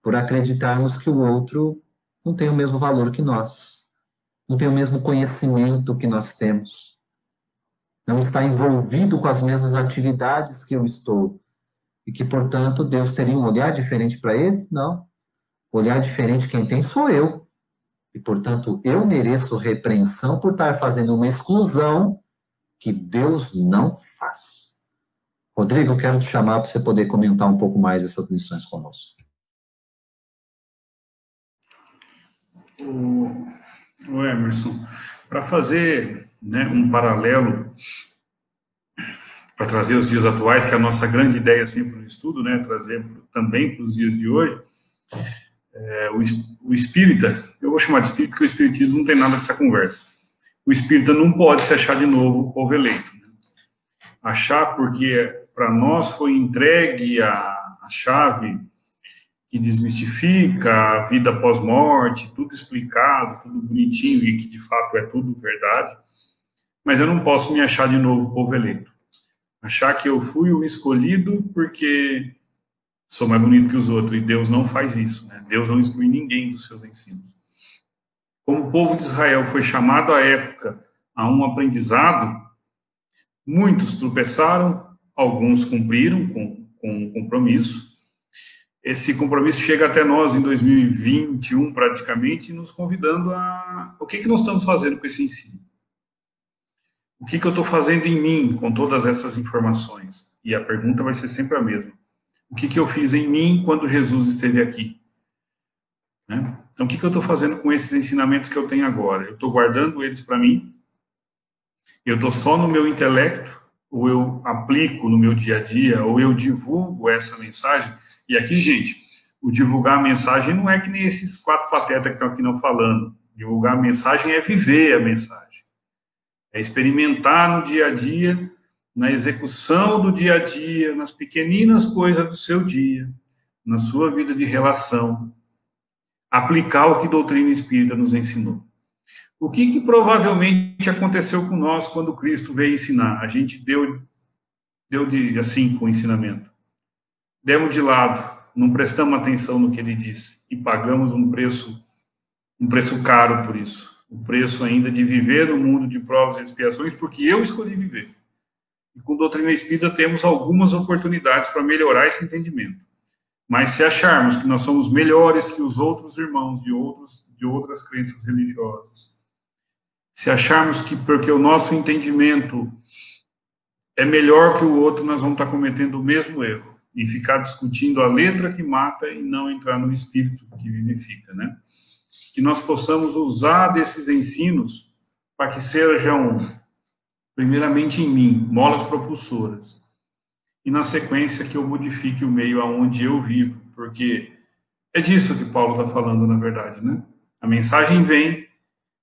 por acreditarmos que o outro não tem o mesmo valor que nós, não tem o mesmo conhecimento que nós temos, não está envolvido com as mesmas atividades que eu estou, e que, portanto, Deus teria um olhar diferente para ele? Não. O olhar diferente quem tem sou eu. E, portanto, eu mereço repreensão por estar fazendo uma exclusão que Deus não faz. Rodrigo, eu quero te chamar para você poder comentar um pouco mais essas lições conosco. O Emerson, para fazer, né, um paralelo, para trazer os dias atuais, que é a nossa grande ideia sempre no estudo, né, trazer também para os dias de hoje, o espírita, eu vou chamar de espírita porque o espiritismo não tem nada com essa conversa. O espírita não pode se achar de novo o povo eleito. Né? Achar porque para nós foi entregue a chave que desmistifica a vida pós-morte, tudo explicado, tudo bonitinho e que de fato é tudo verdade. Mas eu não posso me achar de novo o povo eleito. Achar que eu fui o escolhido porque sou mais bonito que os outros. E Deus não faz isso. Né? Deus não exclui ninguém dos seus ensinos. Como o povo de Israel foi chamado à época a um aprendizado, muitos tropeçaram, alguns cumpriram com um compromisso. Esse compromisso chega até nós em 2021, praticamente, nos convidando a... O que nós estamos fazendo com esse ensino? O que eu estou fazendo em mim com todas essas informações? E a pergunta vai ser sempre a mesma. O que eu fiz em mim quando Jesus esteve aqui? Né? Então, o que eu estou fazendo com esses ensinamentos que eu tenho agora? Eu estou guardando eles para mim? Eu estou só no meu intelecto? Ou eu aplico no meu dia a dia? Ou eu divulgo essa mensagem? E aqui, gente, o divulgar a mensagem não é que nem esses 4 patetas que estão aqui não falando. Divulgar a mensagem é viver a mensagem. É experimentar no dia a dia, na execução do dia a dia, nas pequeninas coisas do seu dia, na sua vida de relação, aplicar o que a doutrina espírita nos ensinou. O que provavelmente aconteceu com nós quando Cristo veio ensinar? A gente deu de assim com o ensinamento. Demos de lado, não prestamos atenção no que ele disse e pagamos um preço caro por isso. O preço ainda de viver no mundo de provas e expiações, porque eu escolhi viver. E com doutrina espírita temos algumas oportunidades para melhorar esse entendimento. Mas se acharmos que nós somos melhores que os outros irmãos de outras crenças religiosas, se acharmos que porque o nosso entendimento é melhor que o outro, nós vamos estar cometendo o mesmo erro, em ficar discutindo a letra que mata e não entrar no espírito que vivifica, né? Que nós possamos usar desses ensinos para que sejam, primeiramente em mim, molas propulsoras. E na sequência que eu modifique o meio aonde eu vivo, porque é disso que Paulo está falando, na verdade, né? A mensagem vem,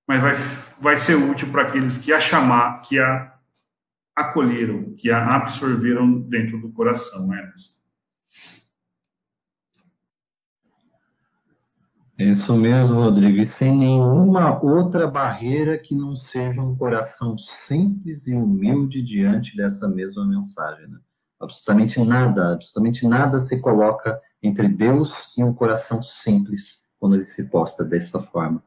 mas vai ser útil para aqueles que a acolheram, que a absorveram dentro do coração, né? Isso mesmo, Rodrigo, e sem nenhuma outra barreira que não seja um coração simples e humilde diante dessa mesma mensagem, né? Absolutamente nada se coloca entre Deus e um coração simples quando ele se posta dessa forma,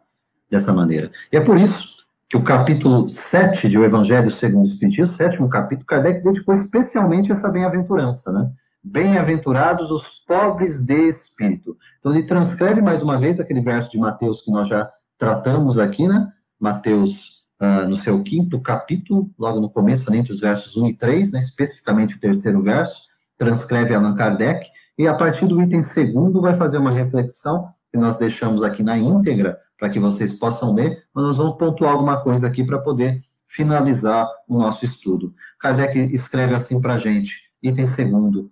dessa maneira. E é por isso que o capítulo 7 de O Evangelho segundo o Espiritismo, o sétimo capítulo, Kardec dedicou especialmente essa bem-aventurança, né? Bem-aventurados os pobres de espírito. Então, ele transcreve mais uma vez aquele verso de Mateus que nós já tratamos aqui, né? Mateus, no seu 5º capítulo, logo no começo, entre os versos 1 e 3, né? Especificamente o 3º verso, transcreve Allan Kardec, e a partir do item 2º vai fazer uma reflexão que nós deixamos aqui na íntegra, para que vocês possam ler, mas nós vamos pontuar alguma coisa aqui para poder finalizar o nosso estudo. Kardec escreve assim para a gente, item 2º.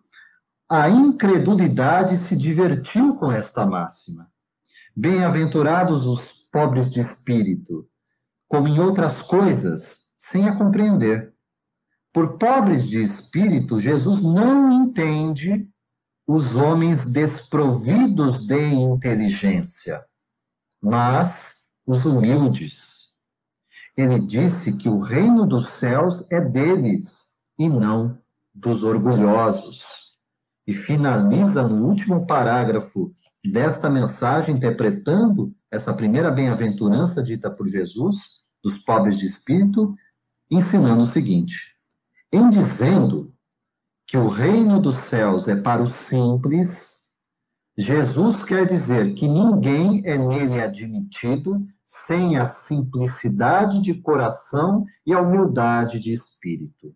A incredulidade se divertiu com esta máxima. Bem-aventurados os pobres de espírito, como em outras coisas, sem a compreender. Por pobres de espírito, Jesus não entende os homens desprovidos de inteligência, mas os humildes. Ele disse que o reino dos céus é deles e não dos orgulhosos. E finaliza no último parágrafo desta mensagem, interpretando essa primeira bem-aventurança dita por Jesus, dos pobres de espírito, ensinando o seguinte: em dizendo que o reino dos céus é para os simples, Jesus quer dizer que ninguém é nele admitido sem a simplicidade de coração e a humildade de espírito.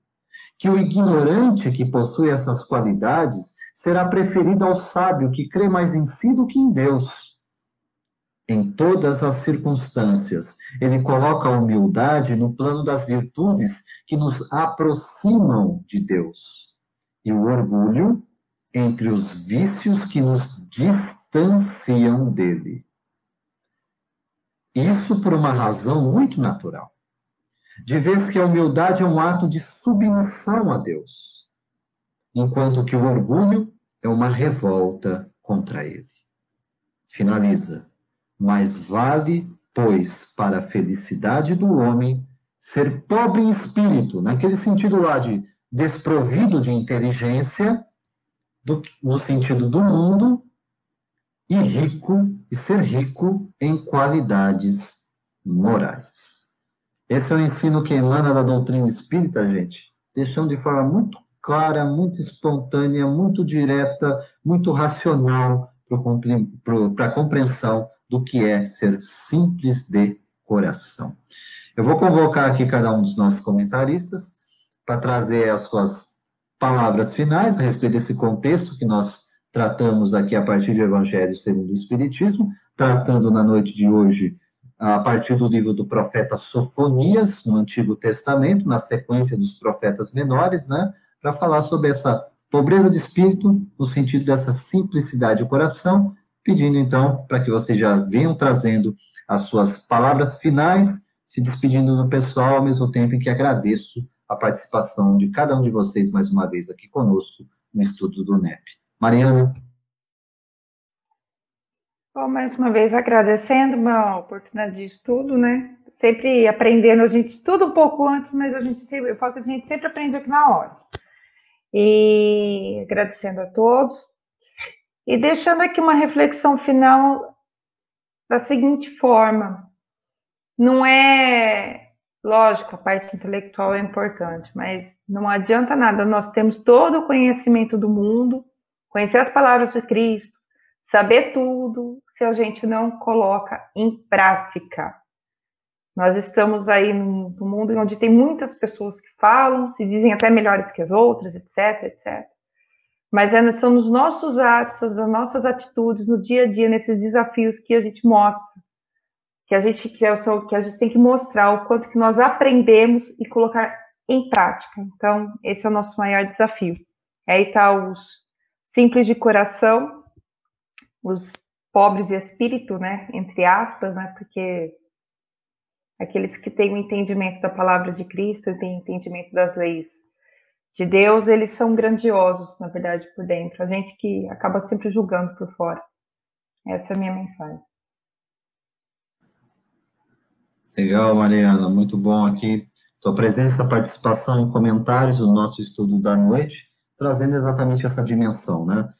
Que o ignorante que possui essas qualidades será preferido ao sábio que crê mais em si do que em Deus. Em todas as circunstâncias, ele coloca a humildade no plano das virtudes que nos aproximam de Deus, e o orgulho entre os vícios que nos distanciam dele. Isso por uma razão muito natural. De vez que a humildade é um ato de submissão a Deus, enquanto que o orgulho é uma revolta contra ele. Finaliza. Mas vale, pois, para a felicidade do homem, ser pobre em espírito, naquele sentido lá de desprovido de inteligência, no sentido do mundo, e ser rico em qualidades morais. Esse é o ensino que emana da doutrina espírita, gente, deixando de forma muito clara, muito espontânea, muito direta, muito racional para a compreensão do que é ser simples de coração. Eu vou convocar aqui cada um dos nossos comentaristas para trazer as suas palavras finais a respeito desse contexto que nós tratamos aqui a partir do Evangelho segundo o Espiritismo, tratando na noite de hoje a partir do livro do profeta Sofonias, no Antigo Testamento, na sequência dos profetas menores, né, para falar sobre essa pobreza de espírito, no sentido dessa simplicidade do coração, pedindo, então, para que vocês já venham trazendo as suas palavras finais, se despedindo do pessoal, ao mesmo tempo em que agradeço a participação de cada um de vocês, mais uma vez, aqui conosco, no estudo do NEP. Mariana? Bom, mais uma vez agradecendo uma oportunidade de estudo, né? Sempre aprendendo, a gente estuda um pouco antes, mas eu falo que a gente sempre aprende aqui na hora. E agradecendo a todos. E deixando aqui uma reflexão final da seguinte forma. Não é, lógico, a parte intelectual é importante, mas não adianta nada. Nós temos todo o conhecimento do mundo, conhecer as palavras de Cristo, saber tudo, se a gente não coloca em prática. Nós estamos aí num mundo onde tem muitas pessoas que falam, se dizem até melhores que as outras, etc, etc. Mas são nos nossos atos, as nossas atitudes, no dia a dia, nesses desafios que a gente mostra que a gente tem que mostrar o quanto que nós aprendemos e colocar em prática. Então, esse é o nosso maior desafio. Aí está os simples de coração, os pobres de espírito, né, entre aspas, né, porque aqueles que têm o entendimento da palavra de Cristo e têm o entendimento das leis de Deus, eles são grandiosos, na verdade, por dentro. A gente que acaba sempre julgando por fora. Essa é a minha mensagem. Legal, Mariana, muito bom aqui. Tua presença, participação, comentários do nosso estudo da noite, trazendo exatamente essa dimensão, né?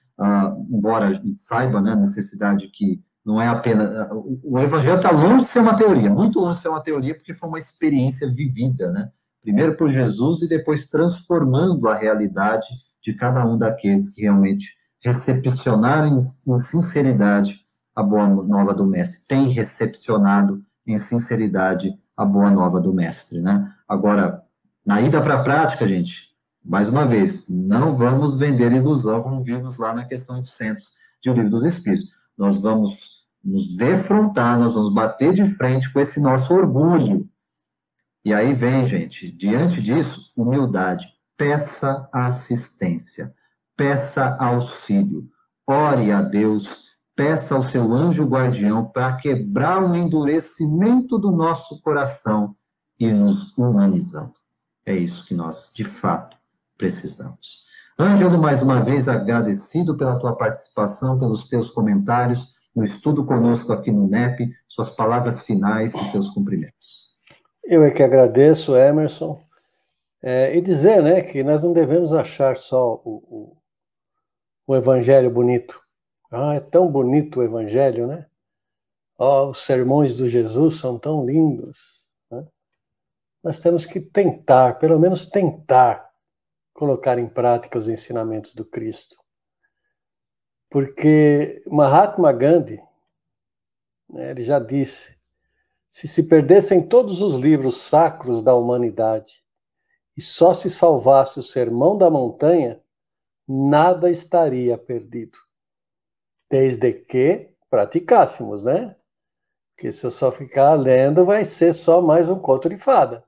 Embora a gente saiba, né, a necessidade que não é apenas... O Evangelho está longe de ser uma teoria, muito longe de ser uma teoria, porque foi uma experiência vivida, né? Primeiro por Jesus e depois transformando a realidade de cada um daqueles que realmente recepcionaram em sinceridade a boa nova do Mestre, tem recepcionado em sinceridade a boa nova do Mestre, né? Agora, na ida para a prática, gente, mais uma vez, não vamos vender ilusão, como vimos lá na questão 800 de O Livro dos Espíritos. Nós vamos nos defrontar, nós vamos bater de frente com esse nosso orgulho. E aí vem, gente, diante disso, humildade. Peça assistência, peça auxílio, ore a Deus, peça ao seu anjo guardião para quebrar o endurecimento do nosso coração e nos humanizando. É isso que nós, de fato, precisamos. Ângelo, mais uma vez, agradecido pela tua participação, pelos teus comentários, no estudo conosco aqui no NEP, suas palavras finais e teus cumprimentos. Eu é que agradeço, Emerson, e dizer, né, que nós não devemos achar só o Evangelho bonito. É tão bonito o Evangelho, né? Os sermões do Jesus são tão lindos, né? Nós temos que tentar, pelo menos tentar, colocar em prática os ensinamentos do Cristo. Porque Mahatma Gandhi, né, ele já disse, se perdessem todos os livros sacros da humanidade e só se salvasse o Sermão da Montanha, nada estaria perdido. Desde que praticássemos, né? Porque se eu só ficar lendo, vai ser só mais um conto de fada.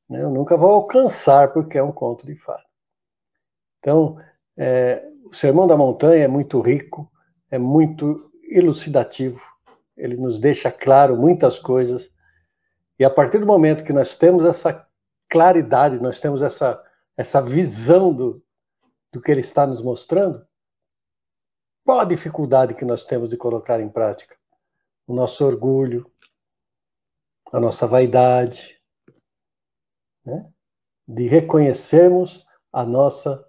Eu nunca vou alcançar porque é um conto de fada. Então, o Sermão da Montanha é muito rico, é muito elucidativo, ele nos deixa claro muitas coisas, e a partir do momento que nós temos essa claridade, nós temos essa visão do que ele está nos mostrando, qual a dificuldade que nós temos de colocar em prática? O nosso orgulho, a nossa vaidade, né? De reconhecermos a nossa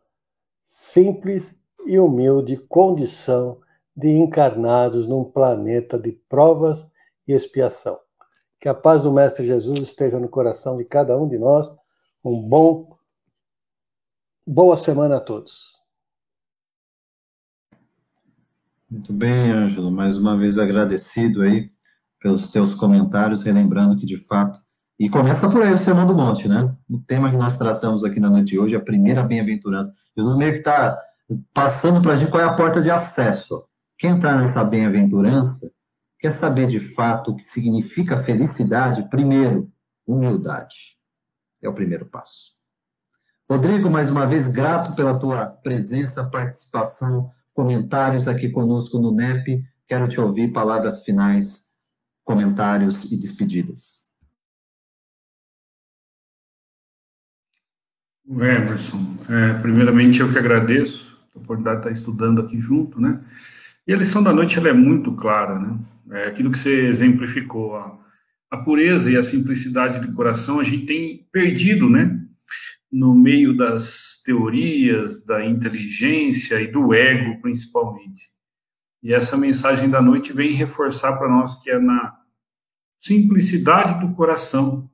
simples e humilde condição de encarnados num planeta de provas e expiação. Que a paz do Mestre Jesus esteja no coração de cada um de nós. Boa semana a todos. Muito bem, Ângelo, mais uma vez agradecido aí pelos teus comentários, relembrando que, de fato, e começa por aí o Sermão do Monte, né? O tema que nós tratamos aqui na noite de hoje, a primeira bem-aventurança. Jesus meio que está passando para a gente qual é a porta de acesso. Quem entrar nessa bem-aventurança quer saber, de fato, o que significa felicidade? Primeiro, humildade. É o primeiro passo. Rodrigo, mais uma vez, grato pela tua presença, participação, comentários aqui conosco no NEP. Quero te ouvir palavras finais, comentários e despedidas. Emerson, primeiramente eu que agradeço a oportunidade de estar estudando aqui junto, né? E a lição da noite ela é muito clara, né? Aquilo que você exemplificou, a pureza e a simplicidade do coração a gente tem perdido, né? No meio das teorias, da inteligência e do ego, principalmente. E essa mensagem da noite vem reforçar para nós que é na simplicidade do coração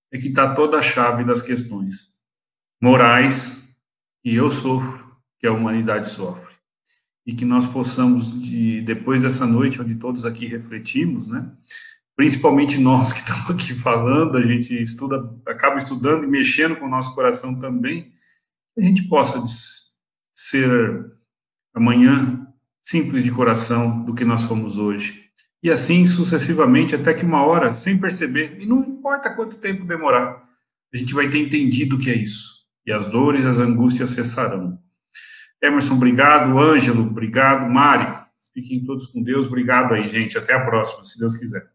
é que está toda a chave das questões morais que eu sofro, que a humanidade sofre. E que nós possamos, depois dessa noite, onde todos aqui refletimos, né? Principalmente nós que estamos aqui falando, a gente acaba estudando e mexendo com o nosso coração também, a gente possa ser amanhã simples de coração do que nós fomos hoje. E assim sucessivamente, até que uma hora, sem perceber, e não importa quanto tempo demorar, a gente vai ter entendido o que é isso. E as dores, as angústias cessarão. Emerson, obrigado. Ângelo, obrigado. Mário, fiquem todos com Deus. Obrigado aí, gente. Até a próxima, se Deus quiser.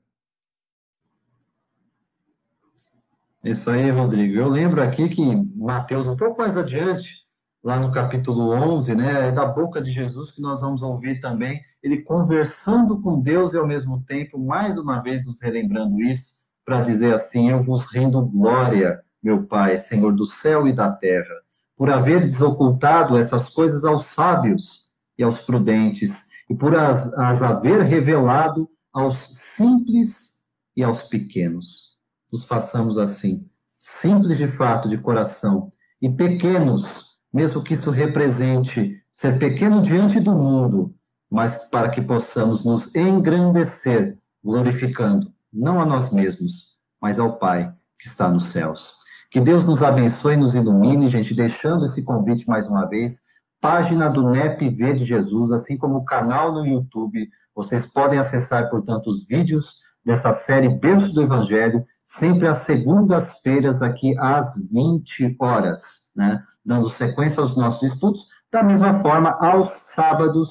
Isso aí, Rodrigo. Eu lembro aqui que Mateus, um pouco mais adiante, lá no capítulo 11, né, é da boca de Jesus que nós vamos ouvir também, ele conversando com Deus e ao mesmo tempo, mais uma vez nos relembrando isso, para dizer assim: eu vos rendo glória, meu Pai, Senhor do céu e da terra, por haver desocultado essas coisas aos sábios e aos prudentes, e por as haver revelado aos simples e aos pequenos. Nos façamos assim, simples de fato, de coração, e pequenos, mesmo que isso represente ser pequeno diante do mundo, mas para que possamos nos engrandecer, glorificando, não a nós mesmos, mas ao Pai que está nos céus. Que Deus nos abençoe e nos ilumine, gente, deixando esse convite mais uma vez, página do NEP V de Jesus, assim como o canal no YouTube, vocês podem acessar, portanto, os vídeos dessa série Berço do Evangelho, sempre às segundas-feiras, aqui às 20 horas, né? Dando sequência aos nossos estudos. Da mesma forma, aos sábados,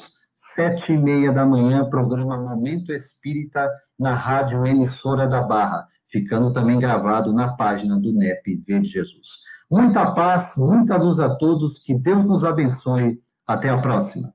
7h30 da manhã, programa Momento Espírita na Rádio Emissora da Barra, ficando também gravado na página do NEP V de Jesus. Muita paz, muita luz a todos, que Deus nos abençoe. Até a próxima.